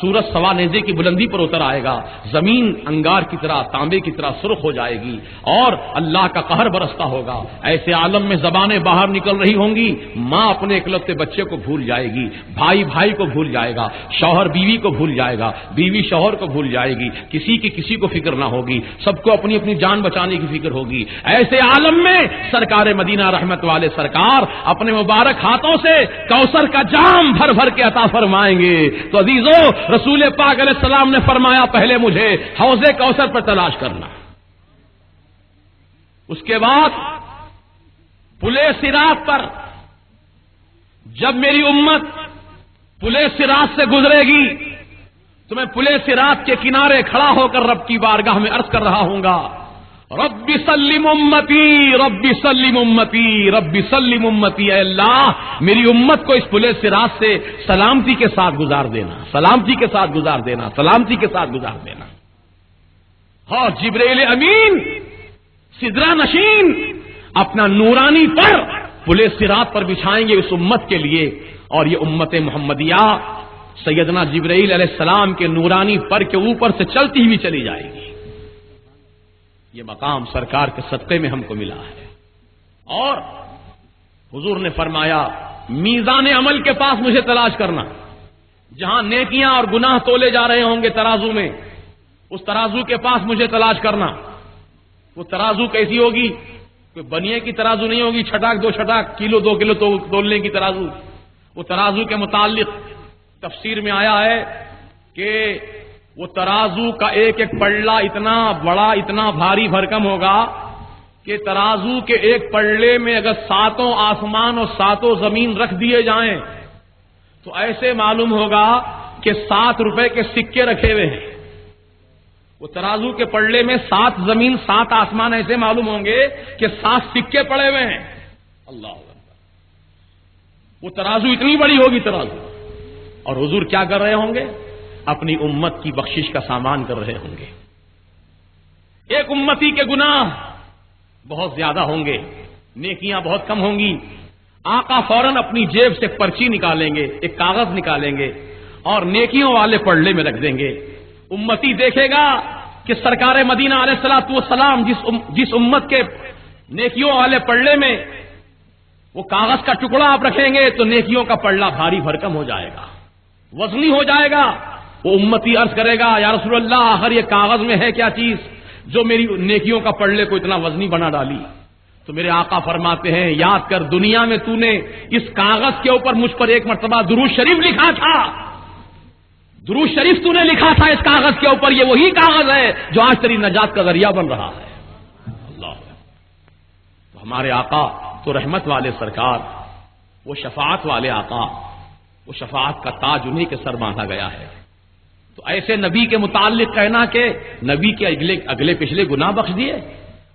سورج سوا نیزے کی بلندی پر اتر آئے گا، زمین انگار کی طرح تانبے کی طرح سرخ ہو جائے گی اور اللہ کا قہر برستا ہوگا۔ ایسے عالم میں زبانیں باہر نکل رہی ہوں گی، ماں اپنے اکلوتے بچے کو بھول جائے گی، بھائی بھائی کو بھول جائے گا، شوہر بیوی کو بھول جائے گا، بیوی شوہر کو بھول جائے گی، کسی کی کسی کو فکر نہ ہوگی، سب کو اپنی اپنی جان بچانے کی فکر ہوگی۔ ایسے عالم میں سرکار مدینہ رحمت والے سرکار اپنے مبارک ہاتھوں سے کوثر کا جام بھر بھر کے عطا فرمائیں گے۔ تو عزیزو، رسول پاک علیہ السلام نے فرمایا پہلے مجھے حوض کوثر پر تلاش کرنا، اس کے بعد پلے صراط پر، جب میری امت پلے صراط سے گزرے گی تو میں پلے صراط کے کنارے کھڑا ہو کر رب کی بارگاہ میں عرض کر رہا ہوں گا، رب سلم امتی، رب سلم امتی، رب سلم امتی، اے اللہ میری امت کو اس پلے صراط سے سلامتی کے ساتھ گزار دینا، سلامتی کے ساتھ گزار دینا، سلامتی کے ساتھ گزار دینا۔ ہاں، جبرائیل امین سدرہ نشین اپنا نورانی پر پلے صراط پر بچھائیں گے اس امت کے لیے، اور یہ امت محمدیہ سیدنا جبرائیل علیہ السلام کے نورانی پر کے اوپر سے چلتی ہوئی چلی جائے گی۔ یہ مقام سرکار کے صدقے میں ہم کو ملا ہے۔ اور حضور نے فرمایا میزان عمل کے پاس مجھے تلاش کرنا، جہاں نیکیاں اور گناہ تولے جا رہے ہوں گے ترازو میں، اس ترازو کے پاس مجھے تلاش کرنا۔ وہ ترازو کیسی ہوگی؟ کوئی بنیے کی ترازو نہیں ہوگی، چھٹاک 2 چھٹاک، کلو 2 کلو تولنے کی ترازو۔ وہ ترازو کے متعلق تفسیر میں آیا ہے کہ وہ ترازو کا ایک ایک پلڑا اتنا بڑا، اتنا بھاری بھرکم ہوگا کہ ترازو کے ایک پلڑے میں اگر 7 آسمان اور 7 زمین رکھ دیے جائیں تو ایسے معلوم ہوگا کہ 7 روپے کے سکے رکھے ہوئے ہیں۔ وہ ترازو کے پلڑے میں 7 زمین 7 آسمان ایسے معلوم ہوں گے کہ 7 سکے پڑے ہوئے ہیں۔ اللہ اکبر! وہ ترازو اتنی بڑی ہوگی ترازو، اور حضور کیا کر رہے ہوں گے؟ اپنی امت کی بخشش کا سامان کر رہے ہوں گے۔ ایک امتی کے گناہ بہت زیادہ ہوں گے، نیکیاں بہت کم ہوں گی۔ آقا فوراً اپنی جیب سے پرچی نکالیں گے، ایک کاغذ نکالیں گے اور نیکیوں والے پلڑے میں رکھ دیں گے۔ امتی دیکھے گا کہ سرکار مدینہ علیہ الصلوۃ والسلام جس امت کے نیکیوں والے پلڑے میں وہ کاغذ کا ٹکڑا آپ رکھیں گے تو نیکیوں کا پلڑا بھاری بھرکم ہو جائے گا، وزنی ہو جائے گا۔ وہ امتی عرض کرے گا یا رسول اللہ آخر یہ کاغذ میں ہے کیا چیز جو میری نیکیوں کا پلڑے کو اتنا وزنی بنا ڈالی؟ تو میرے آقا فرماتے ہیں یاد کر دنیا میں تو نے اس کاغذ کے اوپر مجھ پر ایک مرتبہ درود شریف لکھا تھا، درود شریف تو نے لکھا تھا اس کاغذ کے اوپر، یہ وہی کاغذ ہے جو آج تیری نجات کا ذریعہ بن رہا ہے۔ اللہ! تو ہمارے آقا تو رحمت والے سرکار وہ شفاعت والے آقا، وہ شفاعت کا تاج انہی کے سر باندھا گیا ہے. تو ایسے نبی کے متعلق کہنا کہ نبی کے اگلے پچھلے گناہ بخش دیے،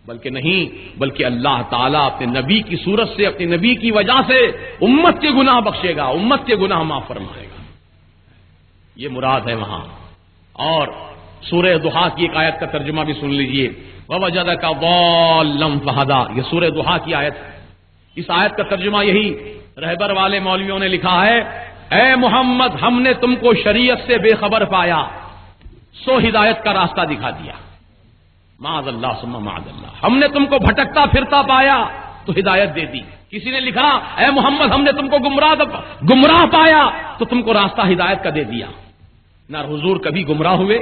بلکہ نہیں، بلکہ اللہ تعالیٰ اپنے نبی کی صورت سے، اپنے نبی کی وجہ سے امت کے گناہ بخشے گا، امت کے گناہ معاف فرمائے گا. یہ مراد ہے وہاں. اور سورہ ضحیٰ کی ایک آیت کا ترجمہ بھی سن لیجئے، وَوَجَدَكَ ضَالًّا فَهَدَىٰ. یہ سورہ ضحیٰ کی آیت. اس آیت کا ترجمہ یہی رہبر والے مولویوں نے لکھا ہے، اے محمد ہم نے تم کو شریعت سے بے خبر پایا سو ہدایت کا راستہ دکھا دیا. معاذ اللہ ثم معاذ اللہ. ہم نے تم کو بھٹکتا پھرتا پایا تو ہدایت دے دی. کسی نے لکھا اے محمد ہم نے تم کو گمراہ پایا تو تم کو راستہ ہدایت کا دے دیا. نہ حضور کبھی گمراہ ہوئے،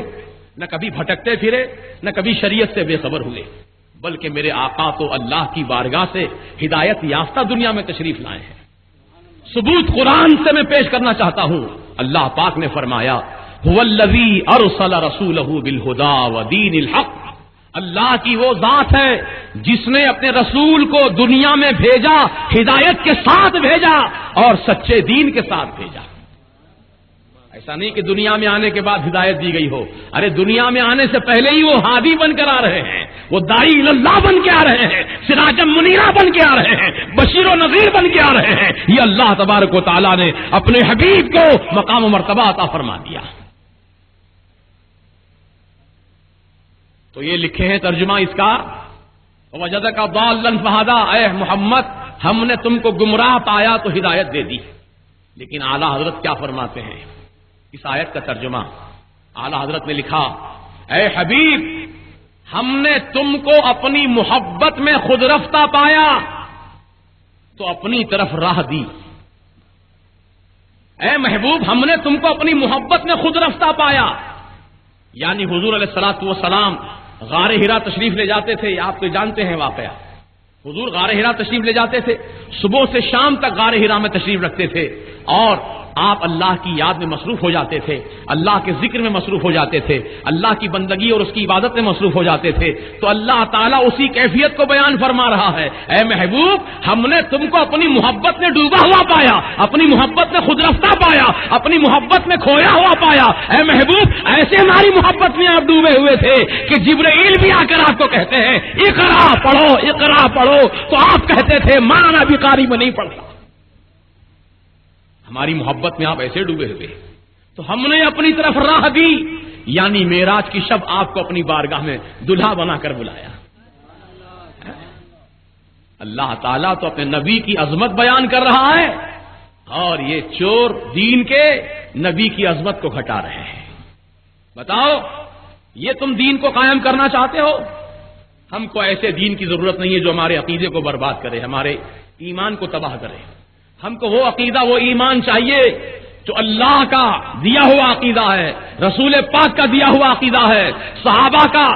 نہ کبھی بھٹکتے پھرے، نہ کبھی شریعت سے بے خبر ہوئے، بلکہ میرے آقا تو اللہ کی بارگاہ سے ہدایت یافتہ دنیا میں تشریف لائے ہیں. ثبوت قرآن سے میں پیش کرنا چاہتا ہوں. اللہ پاک نے فرمایا هو الذی ارسل رسولہ بالہدی ودین الحق. اللہ کی وہ ذات ہے جس نے اپنے رسول کو دنیا میں بھیجا، ہدایت کے ساتھ بھیجا اور سچے دین کے ساتھ بھیجا. ایسا نہیں کہ دنیا میں آنے کے بعد ہدایت دی گئی ہو. ارے دنیا میں آنے سے پہلے ہی وہ ہادی بن کر آ رہے ہیں، وہ داعی اللہ بن کے آ رہے ہیں، سراجا منیرہ بن کے آ رہے ہیں، بشیر و نذیر بن کے آ رہے ہیں. یہ اللہ تبارک و تعالیٰ نے اپنے حبیب کو مقام و مرتبہ عطا فرما دیا. تو یہ لکھے ہیں ترجمہ اس کا، وَوَجَدَكَ ضَالًّا فَهَدَىٰ. اے محمد ہم نے تم کو گمراہ پایا تو ہدایت دے دی. لیکن اعلیٰ حضرت کیا فرماتے ہیں اس آیت کا ترجمہ؟ اعلیٰ حضرت نے لکھا اے حبیب ہم نے تم کو اپنی محبت میں خود رفتہ پایا تو اپنی طرف راہ دی. اے محبوب ہم نے تم کو اپنی محبت میں خود رفتہ پایا. یعنی حضور علیہ الصلوۃ والسلام غار حرا تشریف لے جاتے تھے. آپ تو جانتے ہیں واقعہ، حضور غار حرا تشریف لے جاتے تھے، صبح سے شام تک غار حرا میں تشریف رکھتے تھے اور آپ اللہ کی یاد میں مصروف ہو جاتے تھے، اللہ کے ذکر میں مصروف ہو جاتے تھے، اللہ کی بندگی اور اس کی عبادت میں مصروف ہو جاتے تھے. تو اللہ تعالیٰ اسی کیفیت کو بیان فرما رہا ہے، اے محبوب ہم نے تم کو اپنی محبت میں ڈوبا ہوا پایا، اپنی محبت میں خود رفتہ پایا، اپنی محبت میں کھویا ہوا پایا. اے محبوب ایسے ہماری محبت میں آپ ڈوبے ہوئے تھے کہ جبرائیل بھی آ کر آپ کو کہتے ہیں اقرا پڑھو اقرا پڑھو تو آپ کہتے تھے مانا بھی قاری میں نہیں پڑھتا. ہماری محبت میں آپ ایسے ڈوبے ہوئے. تو ہم نے اپنی طرف راہ دی، یعنی معراج کی شب آپ کو اپنی بارگاہ میں دلہا بنا کر بلایا. اللہ تعالیٰ تو اپنے نبی کی عظمت بیان کر رہا ہے اور یہ چور دین کے نبی کی عظمت کو گھٹا رہے ہیں. بتاؤ یہ تم دین کو قائم کرنا چاہتے ہو؟ ہم کو ایسے دین کی ضرورت نہیں ہے جو ہمارے عقیدے کو برباد کرے، ہمارے ایمان کو تباہ کرے. ہم کو وہ عقیدہ وہ ایمان چاہیے جو اللہ کا دیا ہوا عقیدہ ہے، رسول پاک کا دیا ہوا عقیدہ ہے، صحابہ کا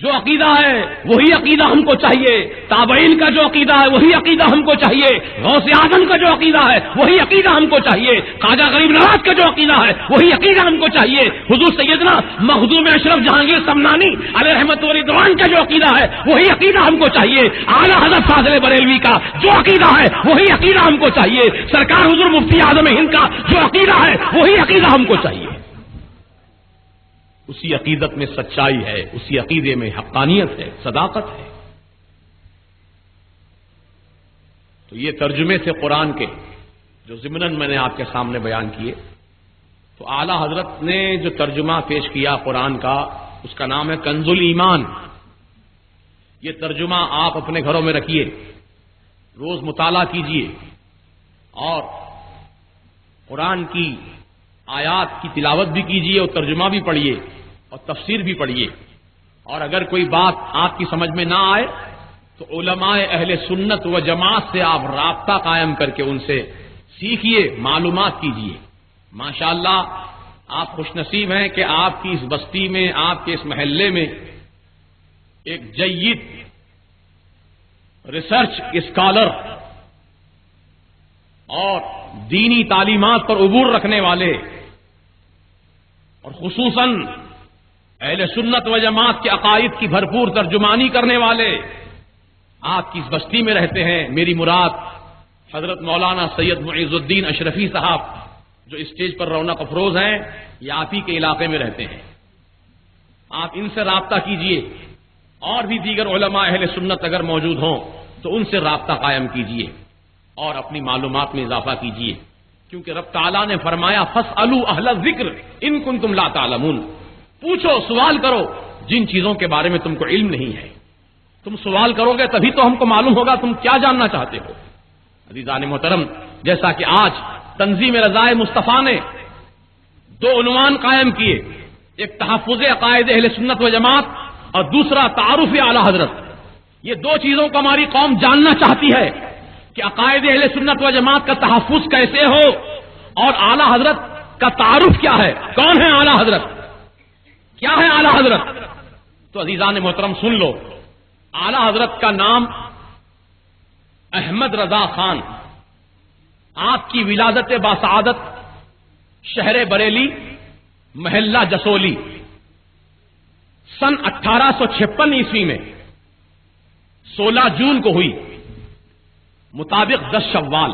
جو عقیدہ ہے وہی عقیدہ ہم کو چاہیے، تابعین کا جو عقیدہ ہے وہی عقیدہ ہم کو چاہیے، غوث اعظم کا جو عقیدہ ہے وہی عقیدہ ہم کو چاہیے، خواجہ غریب نواز کا جو عقیدہ ہے وہی عقیدہ ہم کو چاہیے، حضور سیدنا مخدوم اشرف جہانگیر سمنانی علیہ رحمت و رضوان کا جو عقیدہ ہے وہی عقیدہ ہم کو چاہیے، اعلیٰ حضرت فاضل بریلوی کا جو عقیدہ ہے وہی عقیدہ ہم کو چاہیے، سرکار حضور مفتی اعظم ہند کا جو عقیدہ ہے وہی عقیدہ ہم کو چاہیے. اسی عقیدت میں سچائی ہے، اسی عقیدے میں حقانیت ہے، صداقت ہے. تو یہ ترجمے تھے قرآن کے جو ضمناً میں نے آپ کے سامنے بیان کیے. تو اعلیٰ حضرت نے جو ترجمہ پیش کیا قرآن کا اس کا نام ہے کنز الایمان. یہ ترجمہ آپ اپنے گھروں میں رکھیے، روز مطالعہ کیجیے اور قرآن کی آیات کی تلاوت بھی کیجیے اور ترجمہ بھی پڑھیے اور تفسیر بھی پڑھیے. اور اگر کوئی بات آپ کی سمجھ میں نہ آئے تو علماء اہل سنت و جماعت سے آپ رابطہ قائم کر کے ان سے سیکھیے، معلومات کیجیے. ماشاءاللہ آپ خوش نصیب ہیں کہ آپ کی اس بستی میں، آپ کے اس محلے میں ایک جید ریسرچ اسکالر اور دینی تعلیمات پر عبور رکھنے والے اور خصوصاً اہل سنت و جماعت کے عقائد کی بھرپور ترجمانی کرنے والے آپ کی اس بستی میں رہتے ہیں. میری مراد حضرت مولانا سید معیز الدین اشرفی صاحب جو اسٹیج پر رونق افروز ہیں، یہ آپ ہی کے علاقے میں رہتے ہیں. آپ ان سے رابطہ کیجئے، اور بھی دیگر علماء اہل سنت اگر موجود ہوں تو ان سے رابطہ قائم کیجئے اور اپنی معلومات میں اضافہ کیجئے، کیونکہ رب تعالیٰ نے فرمایا فاسألوا اہل الذکر ان کنتم لا تعلمون. پوچھو، سوال کرو جن چیزوں کے بارے میں تم کو علم نہیں ہے. تم سوال کرو گے تبھی تو ہم کو معلوم ہوگا تم کیا جاننا چاہتے ہو. عزیزان محترم، جیسا کہ آج تنظیم رضائے مصطفیٰ نے 2 عنوان قائم کیے، ایک تحفظ عقائد اہل سنت و جماعت اور دوسرا تعارف اعلی حضرت. یہ 2 چیزوں کو ہماری قوم جاننا چاہتی ہے کہ عقائد اہل سنت و جماعت کا تحفظ کیسے ہو اور اعلی حضرت کا تعارف کیا ہے. کون ہے اعلی حضرت؟ کیا ہے اعلی حضرت؟ تو عزیزان محترم سن لو. اعلی حضرت کا نام احمد رضا خان، آپ کی ولادت باسعادت شہر بریلی محلہ جسولی سن 1856 عیسوی میں 16 جون کو ہوئی، مطابق 10 شوال.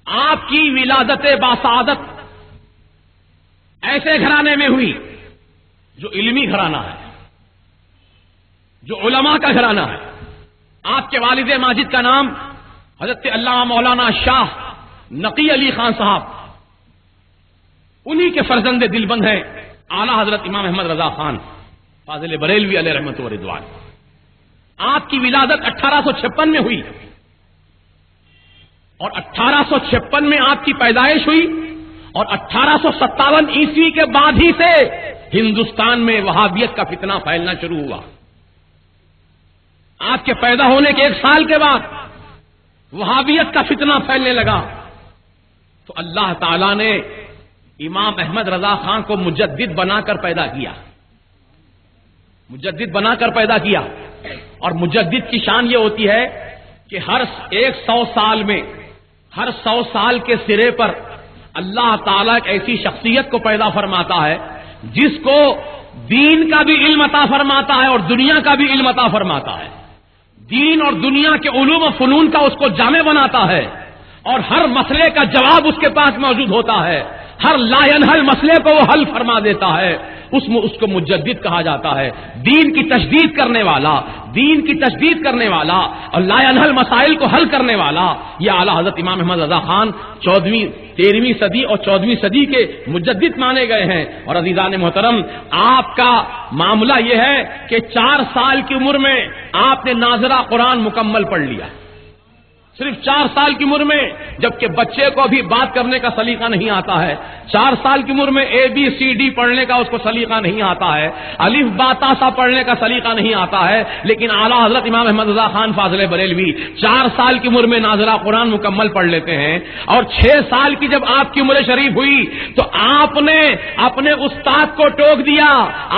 آپ کی ولادت باسعادت ایسے گھرانے میں ہوئی جو علمی گھرانہ ہے، جو علماء کا گھرانہ ہے. آپ کے والد ماجد کا نام حضرت علامہ مولانا شاہ نقی علی خان صاحب، انہی کے فرزند دل بند ہیں اعلی حضرت امام احمد رضا خان فاضل بریلوی علیہ رحمت و رضوان. آپ کی ولادت 1856 میں ہوئی اور 1856 میں آپ کی پیدائش ہوئی اور 1857 عیسوی کے بعد ہی سے ہندوستان میں وہابیت کا فتنہ پھیلنا شروع ہوا. آپ کے پیدا ہونے کے 1 سال کے بعد وہابیت کا فتنہ پھیلنے لگا. تو اللہ تعالی نے امام احمد رضا خان کو مجدد بنا کر پیدا کیا، مجدد بنا کر پیدا کیا. اور مجدد کی شان یہ ہوتی ہے کہ ہر 100 سال میں، ہر 100 سال کے سرے پر اللہ تعالیٰ ایک ایسی شخصیت کو پیدا فرماتا ہے جس کو دین کا بھی علم عطا فرماتا ہے اور دنیا کا بھی علم عطا فرماتا ہے. دین اور دنیا کے علوم و فنون کا اس کو جامع بناتا ہے اور ہر مسئلے کا جواب اس کے پاس موجود ہوتا ہے. ہر لا ینحل مسئلے کو وہ حل فرما دیتا ہے. اس کو مجدد کہا جاتا ہے. دین کی تشدید کرنے والا، دین کی تشدید کرنے والا اور لا ینحل مسائل کو حل کرنے والا یہ اعلی حضرت امام احمد رضا خان 14ویں 13ویں صدی اور 14ویں صدی کے مجدد مانے گئے ہیں. اور عزیزان محترم، آپ کا معاملہ یہ ہے کہ 4 سال کی عمر میں آپ نے ناظرہ قرآن مکمل پڑھ لیا، صرف 4 سال کی عمر میں، جبکہ بچے کو ابھی بات کرنے کا سلیقہ نہیں آتا ہے. 4 سال کی عمر میں ABCD پڑھنے کا اس کو سلیقہ نہیں آتا ہے، الف با تا سا پڑھنے کا سلیقہ نہیں آتا ہے. لیکن اعلیٰ حضرت امام احمد رضا خان فاضل بریلوی 4 سال کی عمر میں ناظرہ قرآن مکمل پڑھ لیتے ہیں. اور 6 سال کی جب آپ کی عمر شریف ہوئی تو آپ نے اپنے استاد کو ٹوک دیا،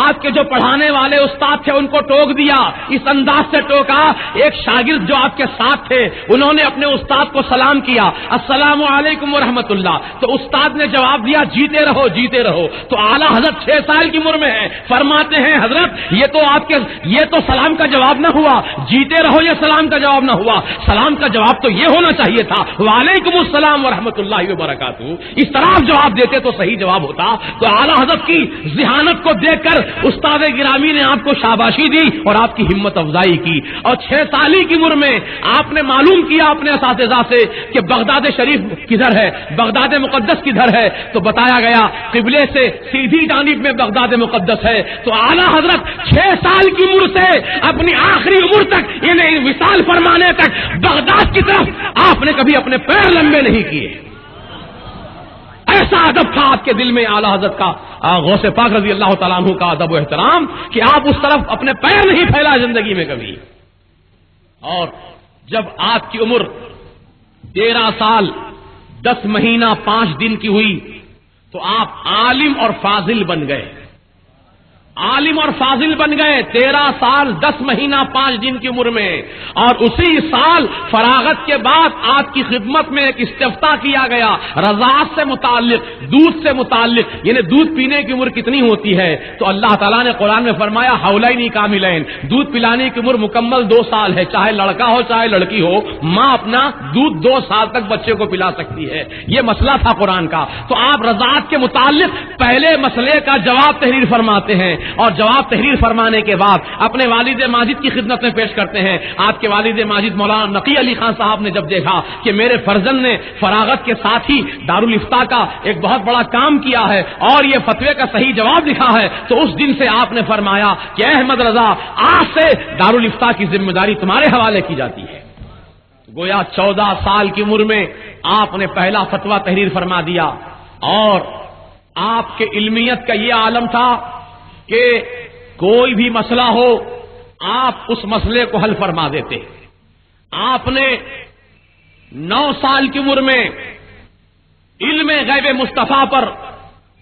آپ کے جو پڑھانے والے استاد تھے ان کو ٹوک دیا. اس انداز سے ٹوکا، ایک شاگرد جو آپ کے ساتھ تھے انہوں نے اپنے استاد کو سلام کیا، السلام علیکم ورحمۃ اللہ. تو استاد نے جواب دیا جیتے رہو جیتے رہو. تو اعلیٰ حضرت 6 سال کی عمر میں ہے، فرماتے ہیں حضرت یہ تو سلام کا جواب نہ ہوا، جیتے رہو یہ سلام کا جواب نہ ہوا. سلام کا جواب تو یہ ہونا چاہیے تھا وعلیکم السلام ورحمۃ اللہ وبرکاتہ. اس طرح آپ جواب دیتے تو صحیح جواب ہوتا. تو اعلیٰ حضرت کی ذہانت کو دیکھ کر استاد گرامی نے آپ کو شاباشی دی اور آپ کی ہمت افزائی کی. اور 6 سال کی عمر میں آپ نے معلوم کیا اپنے اساتذہ سے کہ بغداد شریف کدھر ہے، بغداد مقدس کدھر ہے. تو بتایا گیا قبلے سے سیدھی جانب میں بغداد مقدس ہے. تو اعلیٰ حضرت 6 سال کی عمر سے اپنی آخری عمر تک، انہیں وصال فرمانے تک بغداد کی طرف آپ نے کبھی اپنے پیر لمبے نہیں کیے. ایسا ادب تھا آپ کے دل میں اعلیٰ حضرت کا، غوث پاک رضی اللہ تعالیٰ عنہ کا ادب و احترام کہ آپ اس طرف اپنے پیر نہیں پھیلا زندگی میں کبھی. اور جب آپ کی عمر 13 سال 10 مہینہ 5 دن کی ہوئی تو آپ عالم اور فاضل بن گئے. عالم اور فاضل بن گئے 13 سال 10 مہینہ 5 دن کی عمر میں، اور اسی سال فراغت کے بعد آپ کی خدمت میں ایک استفتاء کیا گیا رضاعت سے متعلق، دودھ سے متعلق، یعنی دودھ پینے کی عمر کتنی ہوتی ہے؟ تو اللہ تعالیٰ نے قرآن میں فرمایا حولین کاملین، دودھ پلانے کی عمر مکمل 2 سال ہے، چاہے لڑکا ہو چاہے لڑکی ہو، ماں اپنا دودھ 2 سال تک بچے کو پلا سکتی ہے، یہ مسئلہ تھا قرآن کا۔ تو آپ رضاعت کے متعلق پہلے مسئلے کا جواب تحریر فرماتے ہیں، اور جواب تحریر فرمانے کے بعد اپنے والد ماجد کی خدمت میں پیش کرتے ہیں۔ آپ کے والد ماجد مولانا نقی علی خان صاحب نے جب دیکھا کہ میرے فرزند نے فراغت کے ساتھ ہی دارالافتاء کا ایک بہت بڑا کام کیا ہے اور یہ فتوے کا صحیح جواب لکھا ہے، تو اس دن سے آپ نے فرمایا کہ احمد رضا آج سے دارالافتاء کی ذمہ داری تمہارے حوالے کی جاتی ہے۔ گویا 14 سال کی عمر میں آپ نے پہلا فتویٰ تحریر فرما دیا، اور آپ کے علمیت کا یہ عالم تھا کہ کوئی بھی مسئلہ ہو آپ اس مسئلے کو حل فرما دیتے۔ آپ نے 9 سال کی عمر میں علم غیب مصطفیٰ پر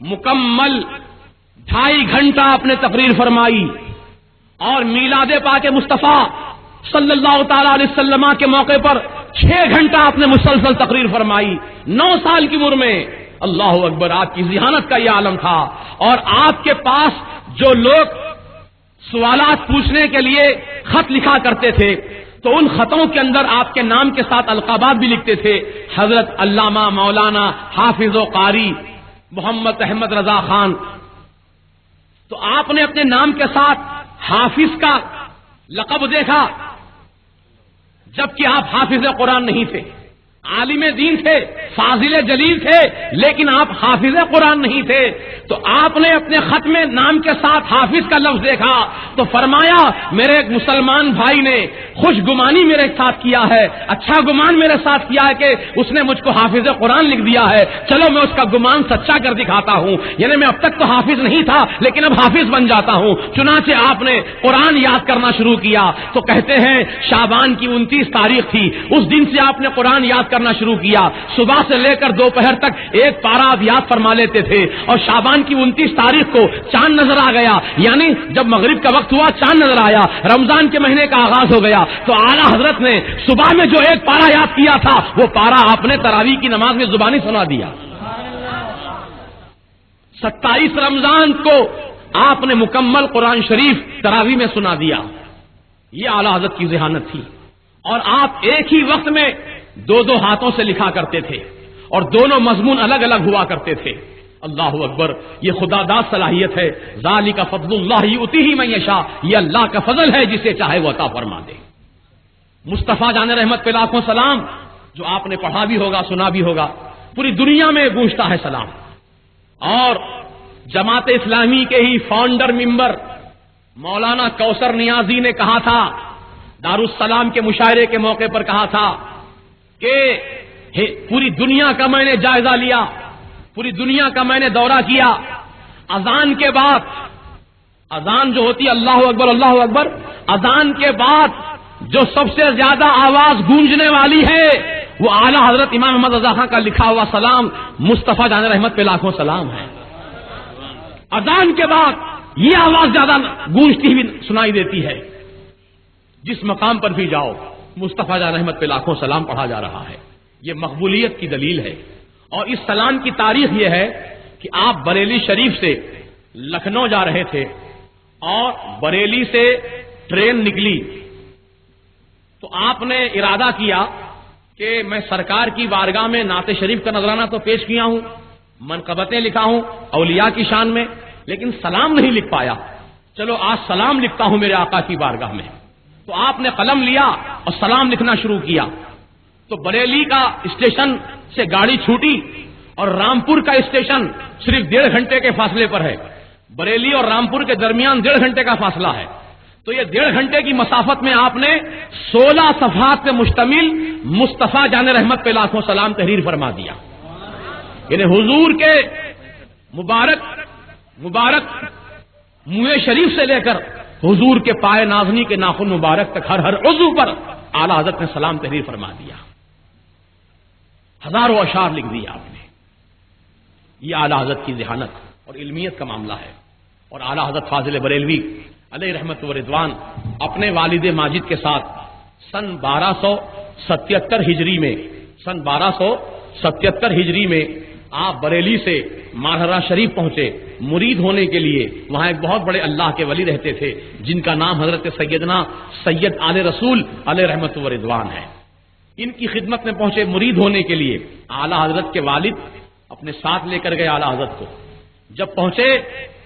مکمل 2.5 گھنٹہ آپ نے تقریر فرمائی، اور میلاد پاک مصطفیٰ صلی اللہ تعالی علیہ وسلم کے موقع پر 6 گھنٹہ آپ نے مسلسل تقریر فرمائی 9 سال کی عمر میں۔ اللہ اکبر، آپ کی ذہانت کا یہ عالم تھا۔ اور آپ کے پاس جو لوگ سوالات پوچھنے کے لیے خط لکھا کرتے تھے تو ان خطوں کے اندر آپ کے نام کے ساتھ القابات بھی لکھتے تھے، حضرت علامہ مولانا حافظ و قاری محمد احمد رضا خان۔ تو آپ نے اپنے نام کے ساتھ حافظ کا لقب دیکھا، جبکہ آپ حافظ قرآن نہیں تھے، عالم دین تھے، فاضل جلیل تھے، لیکن آپ حافظ قرآن نہیں تھے۔ تو آپ نے اپنے خط میں نام کے ساتھ حافظ کا لفظ دیکھا تو فرمایا میرے ایک مسلمان بھائی نے خوش گمانی میرے ساتھ کیا ہے، اچھا گمان میرے ساتھ کیا ہے کہ اس نے مجھ کو حافظ قرآن لکھ دیا ہے، چلو میں اس کا گمان سچا کر دکھاتا ہوں، یعنی میں اب تک تو حافظ نہیں تھا لیکن اب حافظ بن جاتا ہوں۔ چنانچہ آپ نے قرآن یاد کرنا شروع کیا۔ تو کہتے ہیں شعبان کی 29 تاریخ تھی، اس دن سے آپ نے قرآن یاد کرنا شروع کیا، صبح سے لے کر دوپہر تک ایک پارہ آپ یاد فرما لیتے تھے، اور شعبان کی 29 تاریخ کو چاند نظر آ گیا، یعنی جب مغرب کا وقت ہوا چاند نظر آیا، رمضان کے مہینے کا آغاز ہو گیا۔ تو اعلیٰ حضرت نے صبح میں جو ایک پارہ یاد کیا تھا وہ پارہ آپ نے تراویح کی نماز میں زبانی سنا دیا۔ 27 رمضان کو آپ نے مکمل قرآن شریف تراویح میں سنا دیا۔ یہ اعلیٰ حضرت کی ذہانت تھی۔ اور آپ ایک ہی وقت میں 2 ہاتھوں سے لکھا کرتے تھے، اور دونوں مضمون الگ الگ ہوا کرتے تھے۔ اللہ اکبر، یہ خدا داد صلاحیت ہے۔ ذالک فضل اللہ یؤتیہ من یشاء، یہ اللہ کا فضل ہے جسے چاہے وہ عطا فرما دے۔ مصطفیٰ جان رحمت پہ لاکھوں سلام، جو آپ نے پڑھا بھی ہوگا سنا بھی ہوگا، پوری دنیا میں گونجتا ہے سلام۔ اور جماعت اسلامی کے ہی فاؤنڈر ممبر مولانا کوثر نیازی نے کہا تھا، دارالسلام کے مشاعرے کے موقع پر کہا تھا کہ پوری دنیا کا میں نے جائزہ لیا، پوری دنیا کا میں نے دورہ کیا، اذان کے بعد، اذان جو ہوتی ہے اللہ اکبر اللہ اکبر، اذان کے بعد جو سب سے زیادہ آواز گونجنے والی ہے وہ اعلیٰ حضرت امام احمد رضا خان کا لکھا ہوا سلام مصطفیٰ جان رحمت پہ لاکھوں سلام ہے۔ اذان کے بعد یہ آواز زیادہ گونجتی ہوئی سنائی دیتی ہے، جس مقام پر بھی جاؤ مصطفیٰ جان رحمت پہ لاکھوں سلام پڑھا جا رہا ہے۔ یہ مقبولیت کی دلیل ہے۔ اور اس سلام کی تاریخ یہ ہے کہ آپ بریلی شریف سے لکھنؤ جا رہے تھے، اور بریلی سے ٹرین نکلی تو آپ نے ارادہ کیا کہ میں سرکار کی بارگاہ میں نعت شریف کا نذرانہ تو پیش کیا ہوں، منقبتیں لکھا ہوں اولیاء کی شان میں، لیکن سلام نہیں لکھ پایا، چلو آج سلام لکھتا ہوں میرے آقا کی بارگاہ میں۔ تو آپ نے قلم لیا اور سلام لکھنا شروع کیا۔ تو بریلی کا اسٹیشن سے گاڑی چھوٹی اور رامپور کا اسٹیشن صرف 1.5 گھنٹے کے فاصلے پر ہے، بریلی اور رامپور کے درمیان 1.5 گھنٹے کا فاصلہ ہے۔ تو یہ 1.5 گھنٹے کی مسافت میں آپ نے 16 صفحات پہ مشتمل مصطفیٰ جان رحمت پہ لاکھوں سلام تحریر فرما دیا۔ یعنی حضور کے مبارک منہ شریف سے لے کر حضور کے پائے نازنی کے ناخن مبارک تک ہر عضو پر اعلیٰ حضرت نے سلام تحریر فرما دیا، ہزاروں اشعار لکھ دیے آپ نے۔ یہ اعلیٰ حضرت کی ذہانت اور علمیت کا معاملہ ہے۔ اور اعلیٰ حضرت فاضل بریلوی علیہ رحمت و رضوان اپنے والد ماجد کے ساتھ سن 1277 ہجری میں آپ بریلی سے مارہرہ شریف پہنچے مرید ہونے کے لیے. وہاں ایک بہت بڑے اللہ کے ولی رہتے تھے جن کا نام حضرت سیدنا سید آل رسول علیہ رحمت و رضوان ہے. ان کی خدمت میں پہنچے مرید ہونے کے لیے. اعلیٰ حضرت کے والد اپنے ساتھ لے کر گئے اعلیٰ حضرت کو. جب پہنچے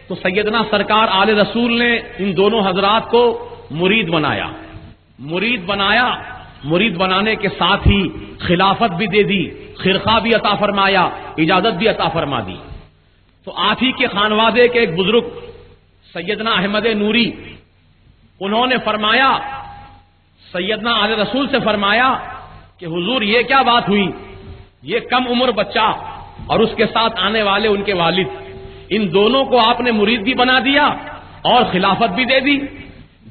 تو سیدنا سرکار آل رسول نے ان دونوں حضرات کو مرید بنایا. مرید بنانے کے ساتھ ہی خلافت بھی دے دی، خرقہ بھی عطا فرمایا، اجازت بھی عطا فرما دی. تو آپ ہی کے خانوادے کے ایک بزرگ سیدنا احمد نوری، انہوں نے فرمایا، سیدنا آل رسول سے فرمایا کہ حضور یہ کیا بات ہوئی، یہ کم عمر بچہ اور اس کے ساتھ آنے والے ان کے والد، ان دونوں کو آپ نے مرید بھی بنا دیا اور خلافت بھی دے دی،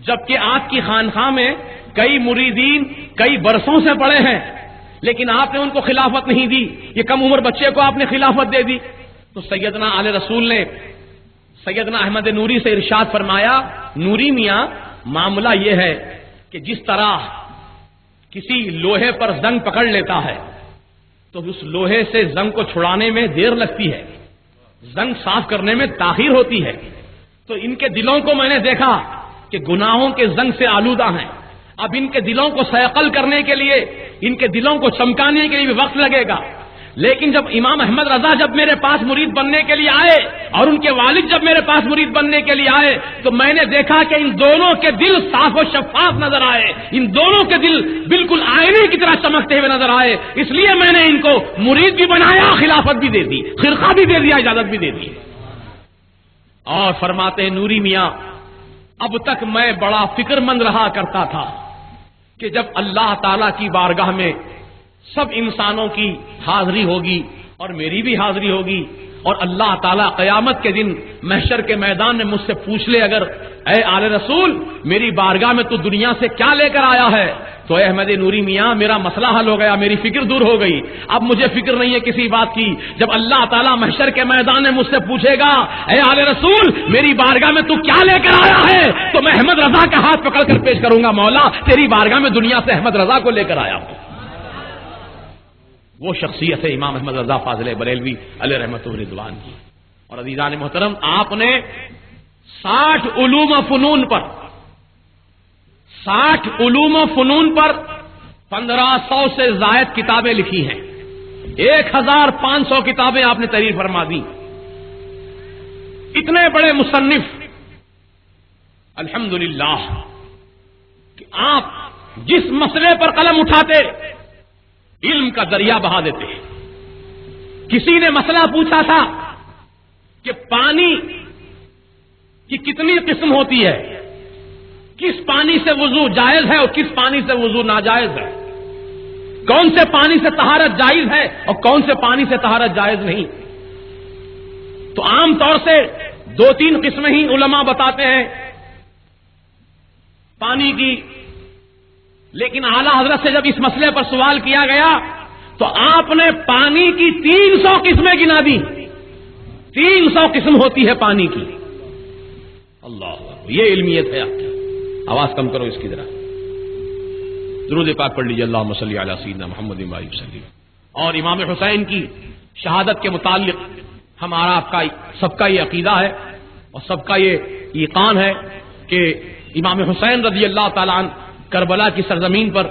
جبکہ آپ کی خانقاہ میں کئی مریدین کئی برسوں سے پڑے ہیں لیکن آپ نے ان کو خلافت نہیں دی، یہ کم عمر بچے کو آپ نے خلافت دے دی. تو سیدنا آل رسول نے سیدنا احمد نوری سے ارشاد فرمایا، نوری میاں معاملہ یہ ہے کہ جس طرح کسی لوہے پر زنگ پکڑ لیتا ہے تو اس لوہے سے زنگ کو چھڑانے میں دیر لگتی ہے، زنگ صاف کرنے میں تاخیر ہوتی ہے، تو ان کے دلوں کو میں نے دیکھا کہ گناہوں کے زنگ سے آلودہ ہیں. اب ان کے دلوں کو صیقل کرنے کے لیے، ان کے دلوں کو چمکانے کے لیے بھی وقت لگے گا. لیکن جب امام احمد رضا جب میرے پاس مرید بننے کے لیے آئے اور ان کے والد جب میرے پاس مرید بننے کے لیے آئے تو میں نے دیکھا کہ ان دونوں کے دل صاف و شفاف نظر آئے، ان دونوں کے دل بالکل آئینے کی طرح چمکتے ہوئے نظر آئے. اس لیے میں نے ان کو مرید بھی بنایا، خلافت بھی دے دی، خرقہ بھی دے دیا، اجازت بھی دے دی. اور فرماتے ہیں نوری میاں، اب تک میں بڑا فکر مند رہا کرتا تھا کہ جب اللہ تعالی کی بارگاہ میں سب انسانوں کی حاضری ہوگی اور میری بھی حاضری ہوگی اور اللہ تعالیٰ قیامت کے دن محشر کے میدان میں مجھ سے پوچھ لے اگر اے آل رسول میری بارگاہ میں تو دنیا سے کیا لے کر آیا ہے، تو اے احمد نوری میاں میرا مسئلہ حل ہو گیا، میری فکر دور ہو گئی. اب مجھے فکر نہیں ہے کسی بات کی. جب اللہ تعالیٰ محشر کے میدان میں مجھ سے پوچھے گا اے آل رسول میری بارگاہ میں تو کیا لے کر آیا ہے، تو میں احمد رضا کا ہاتھ پکڑ کر پیش کروں گا، مولا تیری بارگاہ میں دنیا سے احمد رضا کو لے کر آیا ہوں. وہ شخصیت ہے امام احمد رضا فاضل بریلوی علیہ رحمت و رضوان کی. اور عزیزان محترم، آپ نے 60 علوم و فنون پر 1500 سے زائد کتابیں لکھی ہیں، 1500 کتابیں آپ نے تحریر فرما دی. اتنے بڑے مصنف، الحمدللہ کہ آپ جس مسئلے پر قلم اٹھاتے علم کا دریا بہا دیتے ہیں. کسی نے مسئلہ پوچھا تھا کہ پانی کی کتنی قسم ہوتی ہے، کس پانی سے وضو جائز ہے اور کس پانی سے وضو ناجائز ہے، کون سے پانی سے طہارت جائز ہے اور کون سے پانی سے طہارت جائز نہیں. تو عام طور سے 2-3 قسمیں ہی علماء بتاتے ہیں پانی کی، لیکن اعلیٰ حضرت سے جب اس مسئلے پر سوال کیا گیا تو آپ نے پانی کی 300 قسمیں گنا دی. 300 قسم ہوتی ہے پانی کی. اللہ یہ علمیت ہے آپ کی. آواز کم کرو اس کی ذرا. درود پاک پڑھ لیجیے، اللہم صلی علی سیدنا محمد و آلہ وسلم. اور امام حسین کی شہادت کے متعلق ہمارا آپ کا سب کا یہ عقیدہ ہے اور سب کا یہ ایقان ہے کہ امام حسین رضی اللہ تعالیٰ عنہ کربلا کی سرزمین پر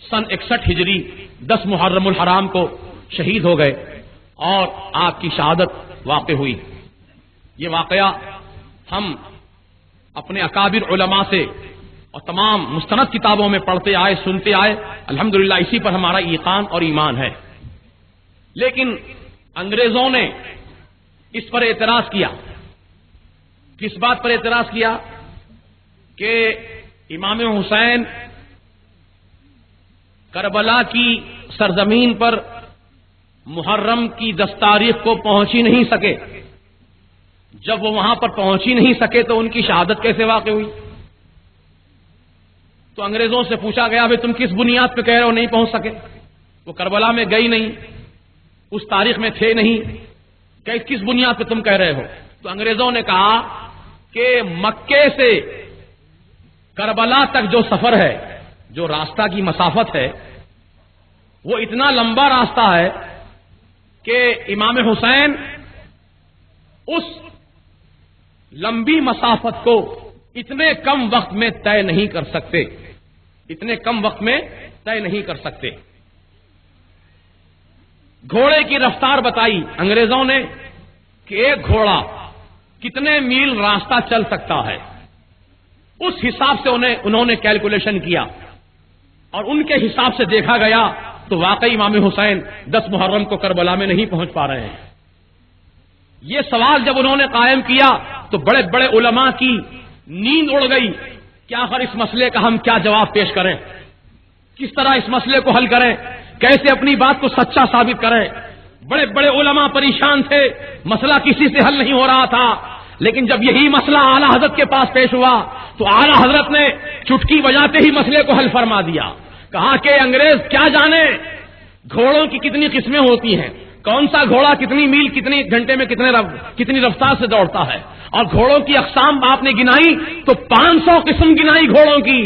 سن 61 ہجری 10 محرم الحرام کو شہید ہو گئے اور آپ کی شہادت واقع ہوئی. یہ واقعہ ہم اپنے اکابر علماء سے اور تمام مستند کتابوں میں پڑھتے آئے، سنتے آئے. الحمدللہ اسی پر ہمارا یقین اور ایمان ہے. لیکن انگریزوں نے اس پر اعتراض کیا. کس بات پر اعتراض کیا؟ کہ امام حسین کربلا کی سرزمین پر محرم کی 10 تاریخ کو پہنچ ہی نہیں سکے. جب وہ وہاں پر پہنچ ہی نہیں سکے تو ان کی شہادت کیسے واقع ہوئی؟ تو انگریزوں سے پوچھا گیا بھائی تم کس بنیاد پہ کہہ رہے ہو نہیں پہنچ سکے؟ وہ کربلا میں گئی نہیں، اس تاریخ میں تھے نہیں، کہ کس بنیاد پہ تم کہہ رہے ہو؟ تو انگریزوں نے کہا کہ مکے سے کربلا تک جو سفر ہے، جو راستہ کی مسافت ہے، وہ اتنا لمبا راستہ ہے کہ امام حسین اس لمبی مسافت کو اتنے کم وقت میں طے نہیں کر سکتے، اتنے کم وقت میں طے نہیں کر سکتے۔ گھوڑے کی رفتار بتائی انگریزوں نے کہ ایک گھوڑا کتنے میل راستہ چل سکتا ہے، اس حساب سے انہوں نے کیلکولیشن کیا، اور ان کے حساب سے دیکھا گیا تو واقعی امام حسین 10 محرم کو کربلا میں نہیں پہنچ پا رہے ہیں۔ یہ سوال جب انہوں نے قائم کیا تو بڑے بڑے علماء کی نیند اڑ گئی کہ آخر اس مسئلے کا ہم کیا جواب پیش کریں، کس طرح اس مسئلے کو حل کریں، کیسے اپنی بات کو سچا ثابت کریں۔ بڑے بڑے علماء پریشان تھے، مسئلہ کسی سے حل نہیں ہو رہا تھا، لیکن جب یہی مسئلہ اعلی حضرت کے پاس پیش ہوا تو اعلی حضرت نے چٹکی بجاتے ہی مسئلے کو حل فرما دیا۔ کہا کہ انگریز کیا جانے گھوڑوں کی کتنی قسمیں ہوتی ہیں، کون سا گھوڑا کتنی میل کتنی گھنٹے میں کتنی رفتار سے دوڑتا ہے، اور گھوڑوں کی اقسام آپ نے گنائی تو 500 قسم گنائی گھوڑوں کی،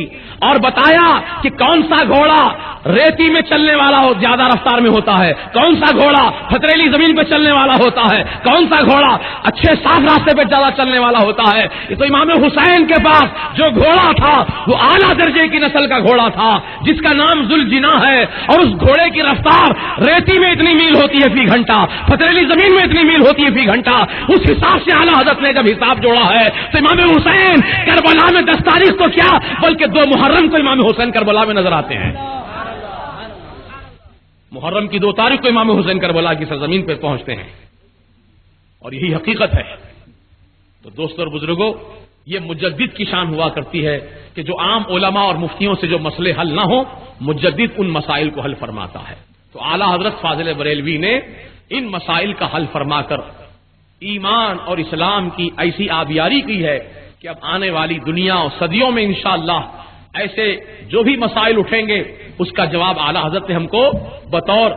اور بتایا کہ کون سا گھوڑا ریتی میں چلنے والا ہو زیادہ رفتار میں ہوتا ہے، کون سا گھوڑا پتریلی زمین پہ چلنے والا ہوتا ہے، کون سا گھوڑا اچھے صاف راستے پہ زیادہ چلنے والا ہوتا ہے۔ یہ تو امام حسین کے پاس جو گھوڑا تھا وہ اعلیٰ درجے کی نسل کا گھوڑا تھا جس کا نام ذوالجناح ہے، اور اس گھوڑے کی رفتار ریتی میں اتنی میل ہوتی ہے فی گھنٹہ، پتریلی زمین میں اتنی میل ہوتی ہے فی گھنٹہ۔ اس حساب سے اعلیٰ حضرت نے جب حساب جوڑا ہے تو امام حسین کربلا میں 10 تاریخ کو کیا بلکہ 2 محرم کو امام حسین کربلا میں نظر آتے ہیں۔ محرم کی 2 تاریخ کو امام حسین کربلا کی سرزمین پہ پہنچتے ہیں، اور یہی حقیقت ہے۔ تو دوستو اور بزرگوں، یہ مجدد کی شان ہوا کرتی ہے کہ جو عام علماء اور مفتیوں سے جو مسئلے حل نہ ہوں، مجدد ان مسائل کو حل فرماتا ہے۔ تو اعلیٰ حضرت فاضل بریلوی نے ان مسائل کا حل فرما کر ایمان اور اسلام کی ایسی آبیاری کی ہے کہ اب آنے والی دنیا اور صدیوں میں انشاءاللہ ایسے جو بھی مسائل اٹھیں گے اس کا جواب اعلیٰ حضرت نے ہم کو بطور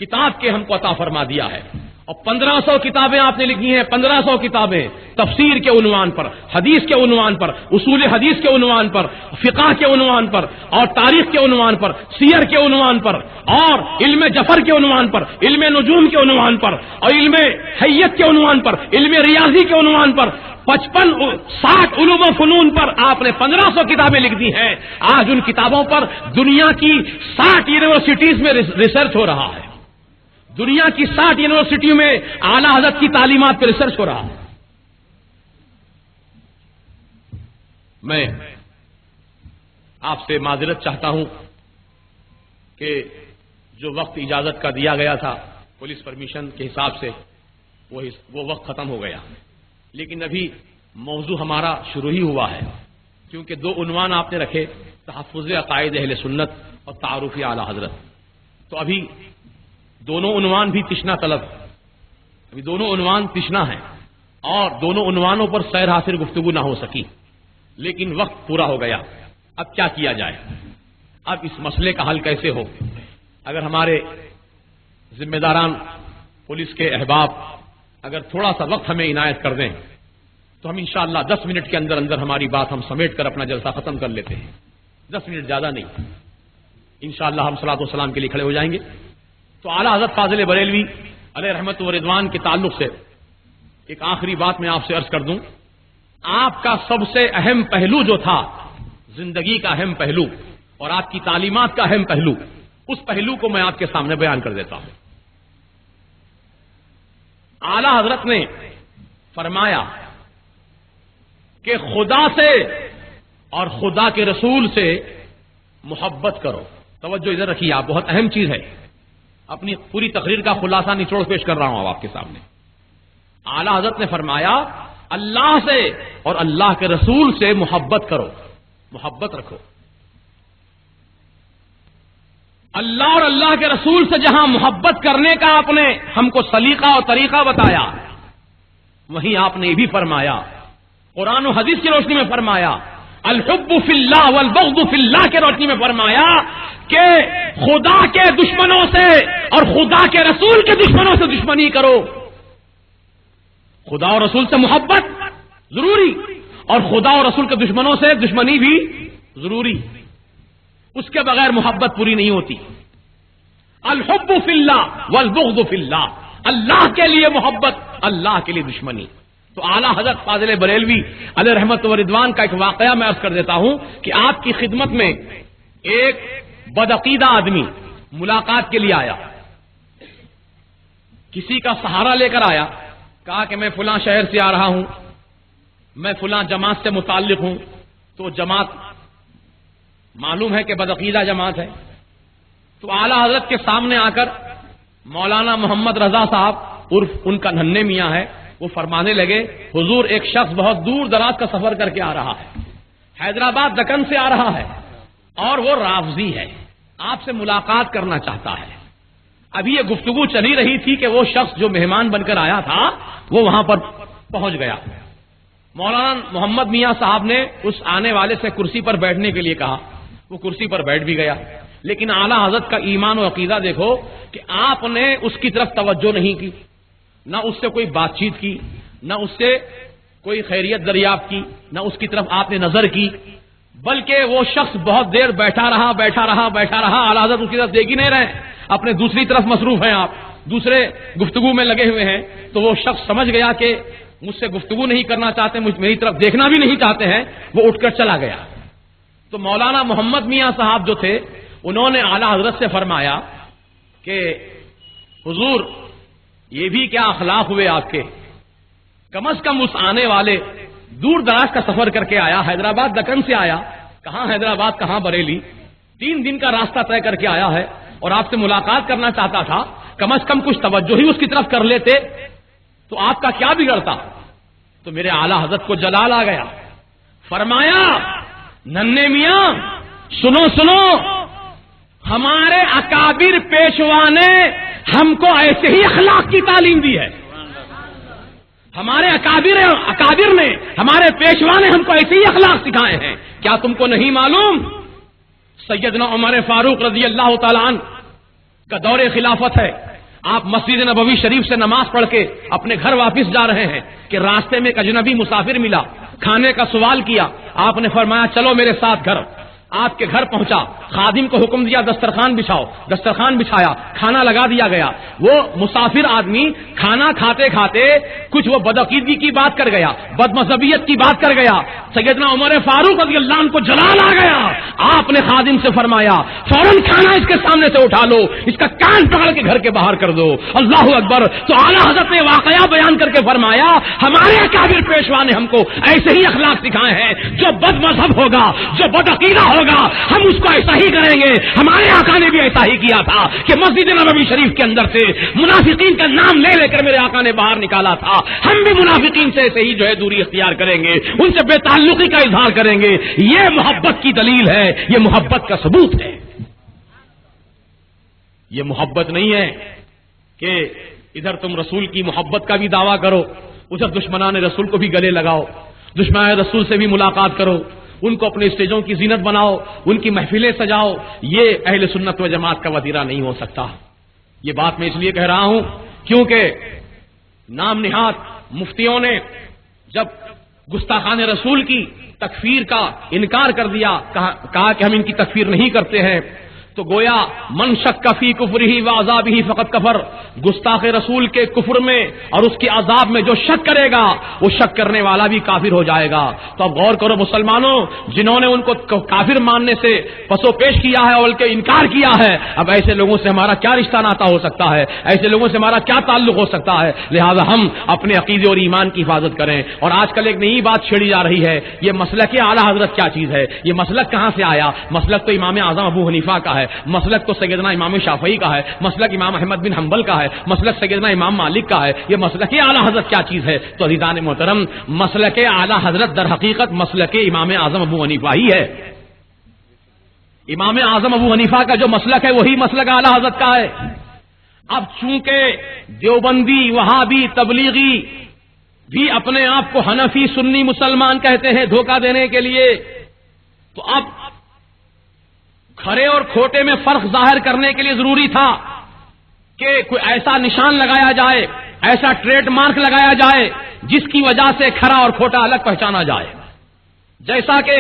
کتاب کے ہم کو عطا فرما دیا ہے۔ اور 1500 کتابیں آپ نے لکھی ہیں، 1500 کتابیں تفسیر کے عنوان پر، حدیث کے عنوان پر، اصول حدیث کے عنوان پر، فقہ کے عنوان پر، اور تاریخ کے عنوان پر، سیر کے عنوان پر، اور علم جفر کے عنوان پر، علم نجوم کے عنوان پر، اور علم حیت کے عنوان پر، علم ریاضی کے عنوان پر، 60 علوم و فنون پر آپ نے 1500 کتابیں لکھ دی ہیں۔ آج ان کتابوں پر دنیا کی 60 یونیورسٹیز میں ریسرچ ہو رہا ہے، دنیا کی 60 یونیورسٹیوں میں اعلیٰ حضرت کی تعلیمات پہ ریسرچ ہو رہا ہے۔ میں آپ سے معذرت چاہتا ہوں کہ جو وقت اجازت کا دیا گیا تھا پولیس پرمیشن کے حساب سے وہ وقت ختم ہو گیا، لیکن ابھی موضوع ہمارا شروع ہی ہوا ہے، کیونکہ 2 عنوان آپ نے رکھے، تحفظ عقائد اہل سنت اور تعارف اعلیٰ حضرت۔ تو ابھی دونوں عنوان بھی تشنا طلب، ابھی دونوں عنوان تشنا ہیں، اور دونوں عنوانوں پر سیر حاصل گفتگو نہ ہو سکی، لیکن وقت پورا ہو گیا۔ اب کیا کیا جائے، اب اس مسئلے کا حل کیسے ہو؟ اگر ہمارے ذمہ داران پولیس کے احباب اگر تھوڑا سا وقت ہمیں عنایت کر دیں تو ہم انشاءاللہ 10 منٹ کے اندر اندر ہماری بات ہم سمیٹ کر اپنا جلسہ ختم کر لیتے ہیں۔ 10 منٹ زیادہ نہیں، انشاءاللہ ہم صلاۃ و سلام کے لیے کھڑے ہو جائیں گے۔ تو اعلیٰ حضرت فاضل بریلوی علیہ رحمت و رضوان کے تعلق سے ایک آخری بات میں آپ سے عرض کر دوں۔ آپ کا سب سے اہم پہلو جو تھا، زندگی کا اہم پہلو اور آپ کی تعلیمات کا اہم پہلو، اس پہلو کو میں آپ کے سامنے بیان کر دیتا ہوں۔ اعلیٰ حضرت نے فرمایا کہ خدا سے اور خدا کے رسول سے محبت کرو۔ توجہ ادھر رکھیے، آپ بہت اہم چیز ہے، اپنی پوری تقریر کا خلاصہ نچوڑ پیش کر رہا ہوں اب آپ کے سامنے۔ اعلیٰ حضرت نے فرمایا اللہ سے اور اللہ کے رسول سے محبت کرو، محبت رکھو۔ اللہ اور اللہ کے رسول سے جہاں محبت کرنے کا آپ نے ہم کو سلیقہ اور طریقہ بتایا، وہیں آپ نے یہ بھی فرمایا، قرآن و حدیث کی روشنی میں فرمایا، الحب فی اللہ والبغض فی اللہ کے روشنی میں فرمایا کہ خدا کے دشمنوں سے اور خدا کے رسول کے دشمنوں سے دشمنی کرو۔ خدا اور رسول سے محبت ضروری، اور خدا اور رسول کے دشمنوں سے دشمنی بھی ضروری، اس کے بغیر محبت پوری نہیں ہوتی. الحب فی اللہ والبغض فی اللہ، اللہ کے لیے محبت، اللہ کے لیے دشمنی. تو اعلیٰ حضرت فاضل بریلوی علیہ رحمت و رضوان کا ایک واقعہ میں عرض کر دیتا ہوں کہ آپ کی خدمت میں ایک بدعقیدہ آدمی ملاقات کے لیے آیا، کسی کا سہارا لے کر آیا، کہا کہ میں فلاں شہر سے آ رہا ہوں، میں فلاں جماعت سے متعلق ہوں. تو جماعت معلوم ہے کہ بدعقیدہ جماعت ہے. تو اعلیٰ حضرت کے سامنے آ کر مولانا محمد رضا صاحب عرف ان کا ننھے میاں ہے، وہ فرمانے لگے حضور ایک شخص بہت دور دراز کا سفر کر کے آ رہا ہے، حیدرآباد دکن سے آ رہا ہے اور وہ رافضی ہے، آپ سے ملاقات کرنا چاہتا ہے. ابھی یہ گفتگو چلی رہی تھی کہ وہ شخص جو مہمان بن کر آیا تھا وہ وہاں پر پہنچ گیا. مولانا محمد میاں صاحب نے اس آنے والے سے کرسی پر بیٹھنے کے لیے کہا، وہ کرسی پر بیٹھ بھی گیا. لیکن اعلیٰ حضرت کا ایمان و عقیدہ دیکھو کہ آپ نے اس کی طرف توجہ نہیں کی، نہ اس سے کوئی بات چیت کی، نہ اس سے کوئی خیریت دریافت کی، نہ اس کی طرف آپ نے نظر کی، بلکہ وہ شخص بہت دیر بیٹھا رہا. اعلیٰ حضرت اس کی طرف دیکھ ہی نہیں رہے، اپنے دوسری طرف مصروف ہیں، آپ دوسرے گفتگو میں لگے ہوئے ہیں. تو وہ شخص سمجھ گیا کہ مجھ سے گفتگو نہیں کرنا چاہتے، میری طرف دیکھنا بھی نہیں چاہتے ہیں، وہ اٹھ کر چلا گیا. تو مولانا محمد میاں صاحب جو تھے انہوں نے اعلیٰ حضرت سے فرمایا کہ حضور یہ بھی کیا اخلاق ہوئے آپ کے، کم از کم اس آنے والے دور دراز کا سفر کر کے آیا، حیدرآباد دکن سے آیا، کہاں حیدرآباد کہاں بریلی، 3 دن کا راستہ طے کر کے آیا ہے اور آپ سے ملاقات کرنا چاہتا تھا، کم از کم کچھ توجہ ہی اس کی طرف کر لیتے تو آپ کا کیا بگڑتا. تو میرے اعلیٰ حضرت کو جلال آ گیا، فرمایا ننھے میاں سنو، ہمارے اکابر پیشوا نے ہم کو ایسے ہی اخلاق کی تعلیم دی ہے، ہمارے اکابر نے، ہمارے پیشوا نے ہم کو ایسے ہی اخلاق سکھائے ہیں. کیا تم کو نہیں معلوم سیدنا عمر فاروق رضی اللہ تعالیٰ عنہ کا دور خلافت ہے، آپ مسجد نبوی شریف سے نماز پڑھ کے اپنے گھر واپس جا رہے ہیں کہ راستے میں ایک اجنبی مسافر ملا، کھانے کا سوال کیا، آپ نے فرمایا چلو میرے ساتھ گھر. آپ کے گھر پہنچا، خادم کو حکم دیا دسترخوان بچھاؤ، دسترخوان بچھایا، کھانا لگا دیا گیا. وہ مسافر آدمی کھانا کھاتے کھاتے کچھ وہ بدعقیدگی کی بات کر گیا، بد مذہبیت کی بات کر گیا. سیدنا عمر فاروق رضی اللہ عنہ کو جلال آ گیا. آپ نے خادم سے فرمایا فوراً کھانا اس کے سامنے سے اٹھا لو، اس کا کان پکڑ کے گھر کے باہر کر دو. اللہ اکبر. تو اعلیٰ حضرت نے واقعہ بیان کر کے فرمایا ہمارے اکابر پیشوا نے ہم کو ایسے ہی اخلاق سکھائے ہیں، جو بد مذہب ہوگا، جو بد عقیدہ ہوگا ہم اس کو ایسا ہی کریں گے. ہمارے آقا نے بھی ایسا ہی کیا تھا کہ مسجد نبوی شریف کے اندر سے منافقین کا نام لے لے کر میرے آقا نے باہر نکالا تھا. ہم بھی منافقین سے ایسے ہی جو ہے دوری اختیار کریں گے، ان سے بے تعلقی کا اظہار کریں گے. یہ محبت کی دلیل ہے، یہ محبت کا ثبوت ہے. یہ محبت نہیں ہے کہ ادھر تم رسول کی محبت کا بھی دعویٰ کرو، ادھر دشمنان رسول کو بھی گلے لگاؤ، دشمنان رسول سے بھی ملاقات کرو، ان کو اپنے اسٹیجوں کی زینت بناؤ، ان کی محفلیں سجاؤ. یہ اہل سنت و جماعت کا وتیرہ نہیں ہو سکتا. یہ بات میں اس لیے کہہ رہا ہوں کیونکہ نام نہاد مفتیوں نے جب گستاخان رسول کی تکفیر کا انکار کر دیا، کہا کہ ہم ان کی تکفیر نہیں کرتے ہیں، تو گویا من شک فی کفرہ و عذابہ فقط کفر، گستاخ رسول کے کفر میں اور اس کے عذاب میں جو شک کرے گا وہ شک کرنے والا بھی کافر ہو جائے گا. تو اب غور کرو مسلمانوں، جنہوں نے ان کو کافر ماننے سے پسو پیش کیا ہے اور بلکہ انکار کیا ہے، اب ایسے لوگوں سے ہمارا کیا رشتہ ناتا ہو سکتا ہے، ایسے لوگوں سے ہمارا کیا تعلق ہو سکتا ہے. لہذا ہم اپنے عقیدے اور ایمان کی حفاظت کریں. اور آج کل ایک نئی بات چھیڑی جا رہی ہے، یہ مسلک اعلیٰ حضرت کیا چیز ہے، یہ مسلک کہاں سے آیا. مسلک تو امام اعظم ابو حنیفہ کا ہے، مسلک تو سیدنا امام شافعی کا ہے، مسلک امام احمد بن حنبل کا ہے، مسلک سیدنا امام مالک کا ہے. یہ مسلک اعلیٰ حضرت کیا چیز ہے؟ تو عزیزان محترم، مسلک اعلیٰ حضرت در حقیقت مسلک امام اعظم ابو حنیفہ ہی ہے. امام اعظم ابو حنیفہ کا جو مسلک ہے وہی مسلک اعلیٰ حضرت کا ہے. اب چونکہ دیوبندی، وہابی، تبلیغی بھی اپنے آپ کو حنفی سنی مسلمان کہتے ہیں دھوکہ دینے کے لیے، تو اب کھرے اور کھوٹے میں فرق ظاہر کرنے کے لیے ضروری تھا کہ کوئی ایسا نشان لگایا جائے، ایسا ٹریڈ مارک لگایا جائے جس کی وجہ سے کھرا اور کھوٹا الگ پہچانا جائے. جیسا کہ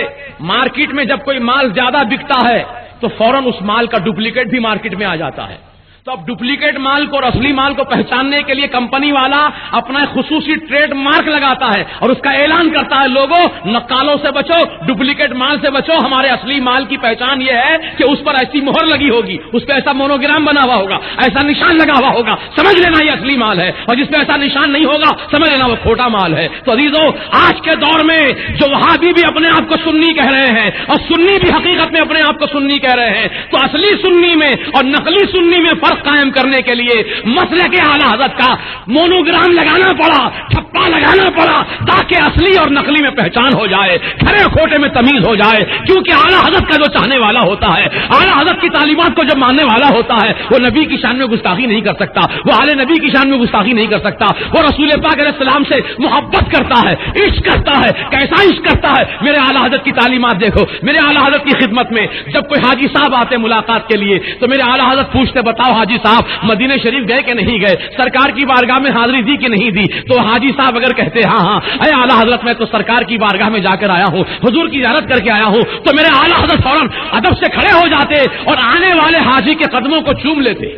مارکیٹ میں جب کوئی مال زیادہ بکتا ہے تو فوراً اس مال کا ڈپلیکیٹ بھی مارکیٹ میں آ جاتا ہے. تو اب ڈپلیکیٹ مال کو اور اصلی مال کو پہچاننے کے لیے کمپنی والا اپنا خصوصی ٹریڈ مارک لگاتا ہے اور اس کا اعلان کرتا ہے لوگوں نقالوں سے بچو, ڈپلیکیٹ مال سے بچو, ہمارے اصلی مال کی پہچان یہ ہے کہ اس پر ایسی مہر لگی ہوگی, اس پہ ایسا مونوگرام بنا ہوا ہوگا, ایسا نشان لگا ہوا ہوگا, سمجھ لینا یہ اصلی مال ہے, اور جس پہ ایسا نشان نہیں ہوگا سمجھ لینا وہ کھوٹا مال ہے. تو عزیزو, آج کے دور میں جو وہابی بھی اپنے آپ کو سنی کہہ رہے ہیں اور سنی بھی حقیقت میں اپنے آپ کو سنی کہہ رہے ہیں, تو اصلی سنی میں اور نقلی سنی میں فرق قائم کرنے کے لیے مسلک اعلی حضرت کا مونوگرام لگانا پڑا, ٹھپا لگانا پڑا, تاکہ اصلی اور نقلی میں پہچان ہو جائے, کھرے کھوٹے میں تمیز ہو جائے. کیونکہ اعلی حضرت کا جو چاہنے والا ہوتا ہے, اعلی حضرت کی تعلیمات کو جو ماننے والا ہوتا ہے, وہ نبی کی شان میں گستاخی نہیں کر سکتا, وہ آل نبی کی شان میں گستاخی نہیں کر سکتا, وہ رسول پاک علیہ السلام سے محبت کرتا ہے, عشق کرتا ہے. کیسا عشق کرتا ہے؟ میرے اعلی حضرت کی تعلیمات دیکھو, میرے اعلی حضرت کی خدمت میں جب کوئی حاجی صاحب آتے ملاقات کے لیے تو میرے اعلی حضرت پوچھتے, بتاؤ حاجی صاحب مدینہ شریف گئے کہ نہیں گئے, سرکار کی بارگاہ میں حاضری دی کہ نہیں دی؟ تو حاجی صاحب اگر کہتے ہاں ہاں اے اعلی حضرت میں تو سرکار کی بارگاہ میں جا کر آیا ہوں, حضور کی زیارت کر کے آیا ہوں, تو میرے اعلی حضرت فوراً ادب سے کھڑے ہو جاتے اور آنے والے حاجی کے قدموں کو چوم لیتے,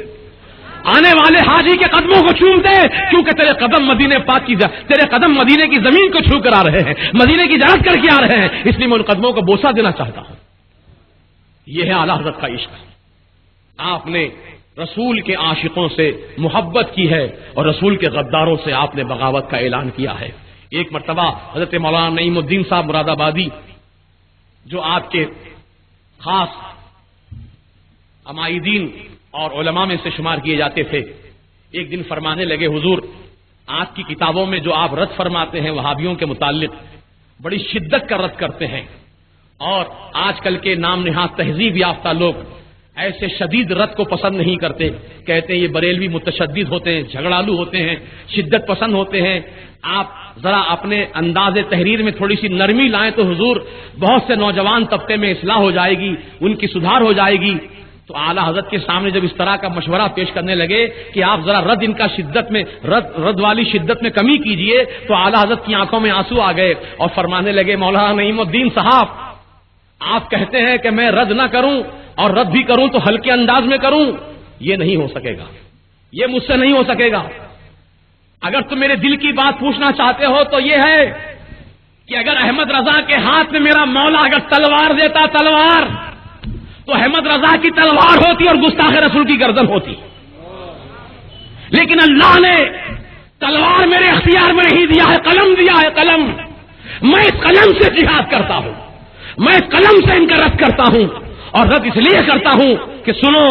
آنے والے حاجی کے قدموں کو چومتے, کیونکہ تیرے قدم مدینے پاک کی, تیرے قدم مدینے کی زمین کو چھو کر آ رہے ہیں, مدینے کی زیارت کر کے آ رہے ہیں, اس لیے میں ان قدموں کو بوسہ دینا چاہتا ہوں. یہ ہے اعلی حضرت کا عشق. آپ نے رسول کے عاشقوں سے محبت کی ہے اور رسول کے غداروں سے آپ نے بغاوت کا اعلان کیا ہے. ایک مرتبہ حضرت مولانا نعیم الدین صاحب مراد آبادی, جو آپ کے خاص عمائدین اور علماء میں سے شمار کیے جاتے تھے, ایک دن فرمانے لگے, حضور آپ کی کتابوں میں جو آپ رد فرماتے ہیں وہابیوں کے متعلق بڑی شدت کا رد کرتے ہیں, اور آج کل کے نام نہاد تہذیب یافتہ لوگ ایسے شدید رد کو پسند نہیں کرتے, کہتے ہیں یہ بریلوی متشدد ہوتے ہیں, جھگڑالو ہوتے ہیں, شدت پسند ہوتے ہیں. آپ ذرا اپنے انداز تحریر میں تھوڑی سی نرمی لائیں تو حضور بہت سے نوجوان طبقے میں اصلاح ہو جائے گی, ان کی سدھار ہو جائے گی. تو اعلی حضرت کے سامنے جب اس طرح کا مشورہ پیش کرنے لگے کہ آپ ذرا رد ان کا شدت میں رد والی شدت میں کمی کیجئے, تو اعلی حضرت کی آنکھوں میں آنسو آ گئے اور فرمانے لگے, مولانا نعیم الدین صاحب آپ کہتے ہیں کہ میں رد نہ کروں, اور رد بھی کروں تو ہلکے انداز میں کروں, یہ نہیں ہو سکے گا, یہ مجھ سے نہیں ہو سکے گا. اگر تم میرے دل کی بات پوچھنا چاہتے ہو تو یہ ہے کہ اگر احمد رضا کے ہاتھ میں میرا مولا اگر تلوار دیتا, تلوار, تو احمد رضا کی تلوار ہوتی اور گستاخ رسول کی گردن ہوتی. لیکن اللہ نے تلوار میرے اختیار میں نہیں دیا ہے, قلم دیا ہے, قلم. میں اس قلم سے جہاد کرتا ہوں, میں اس قلم سے ان کا رد کرتا ہوں, اور رد اس لیے کرتا ہوں کہ سنو,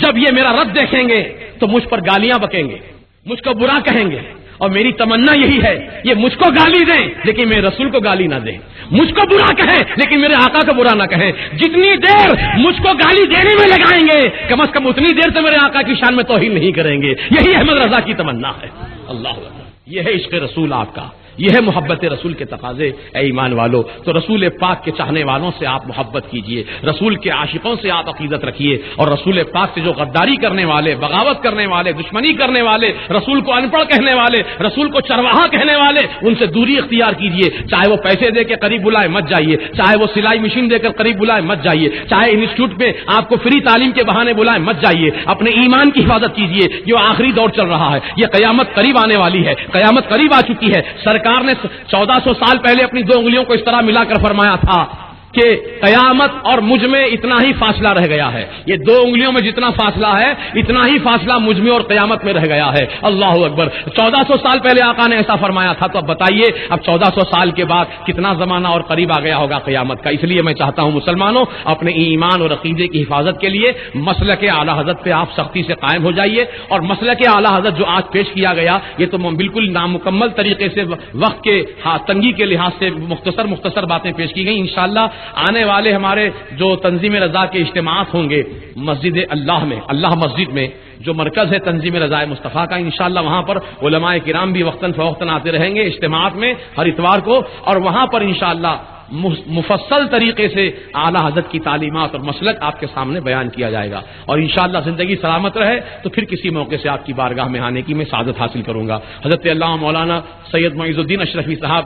جب یہ میرا رد دیکھیں گے تو مجھ پر گالیاں بکیں گے, مجھ کو برا کہیں گے, اور میری تمنا یہی ہے یہ مجھ کو گالی دیں لیکن میرے رسول کو گالی نہ دیں, مجھ کو برا کہیں لیکن میرے آقا کو برا نہ کہیں. جتنی دیر مجھ کو گالی دینے میں لگائیں گے کم از کم اتنی دیر تو میرے آقا کی شان میں توہین نہیں کریں گے. یہی احمد رضا کی تمنا ہے. اللہ اکبر. یہ ہے عشق رسول آپ کا, یہ ہے محبت رسول کے تقاضے. اے ایمان والو, تو رسول پاک کے چاہنے والوں سے آپ محبت کیجئے, رسول کے عاشقوں سے آپ عقیدت رکھیے, اور رسول پاک سے جو غداری کرنے والے, بغاوت کرنے والے, دشمنی کرنے والے, رسول کو ان پڑھ کہنے والے, رسول کو چرواہا کہنے والے, ان سے دوری اختیار کیجئے. چاہے وہ پیسے دے کے قریب بلائے مت جائیے, چاہے وہ سلائی مشین دے کر قریب بلائے مت جائیے, چاہے انسٹیٹیوٹ میں آپ کو فری تعلیم کے بہانے بلائے مت جائیے. اپنے ایمان کی حفاظت کیجئے, جو آخری دور چل رہا ہے, یہ قیامت قریب آنے والی ہے, قیامت قریب آ چکی ہے. سرکار نے 1400 سال پہلے اپنی 2 انگلیوں کو اس طرح ملا کر فرمایا تھا کہ قیامت اور مجھ میں اتنا ہی فاصلہ رہ گیا ہے. یہ 2 انگلیوں میں جتنا فاصلہ ہے اتنا ہی فاصلہ مجھ میں اور قیامت میں رہ گیا ہے. اللہ اکبر. 1400 سال پہلے آقا نے ایسا فرمایا تھا, تو اب بتائیے اب 1400 سال کے بعد کتنا زمانہ اور قریب آ گیا ہوگا قیامت کا. اس لیے میں چاہتا ہوں مسلمانوں, اپنے ایمان اور عقیدے کی حفاظت کے لیے مسلک اعلی حضرت پہ آپ سختی سے قائم ہو جائیے. اور مسلک اعلی حضرت جو آج پیش کیا گیا یہ تو بالکل نامکمل طریقے سے وقت کے تنگی کے لحاظ سے مختصر باتیں پیش کی گئیں. انشاءاللہ آنے والے ہمارے جو تنظیم رضا کے اجتماعات ہوں گے مسجد اللہ میں, اللہ مسجد میں جو مرکز ہے تنظیم رضا مصطفیٰ کا, انشاءاللہ وہاں پر علماء کرام بھی وقتاً فوقتاً آتے رہیں گے اجتماعات میں ہر اتوار کو, اور وہاں پر انشاءاللہ مفصل طریقے سے اعلیٰ حضرت کی تعلیمات اور مسلک آپ کے سامنے بیان کیا جائے گا، اور انشاءاللہ زندگی سلامت رہے تو پھر کسی موقع سے آپ کی بارگاہ میں آنے کی میں سعادت حاصل کروں گا۔ حضرت علامہ مولانا سید معیز الدین اشرفی صاحب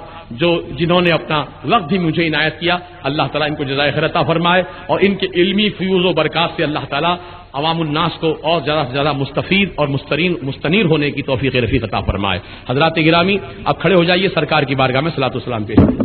جنہوں نے اپنا وقت بھی مجھے عنایت کیا، اللہ تعالیٰ ان کو جزائے خیر عطا فرمائے، اور ان کے علمی فیوز و برکات سے اللہ تعالیٰ عوام الناس کو اور زیادہ سے زیادہ مستفید اور مستنیر ہونے کی توفیق رفیق عطا فرمائے۔ حضرات گرامی، اب کھڑے ہو جائیے، سرکار کی بارگاہ میں صلاۃ و سلام پیش کریں۔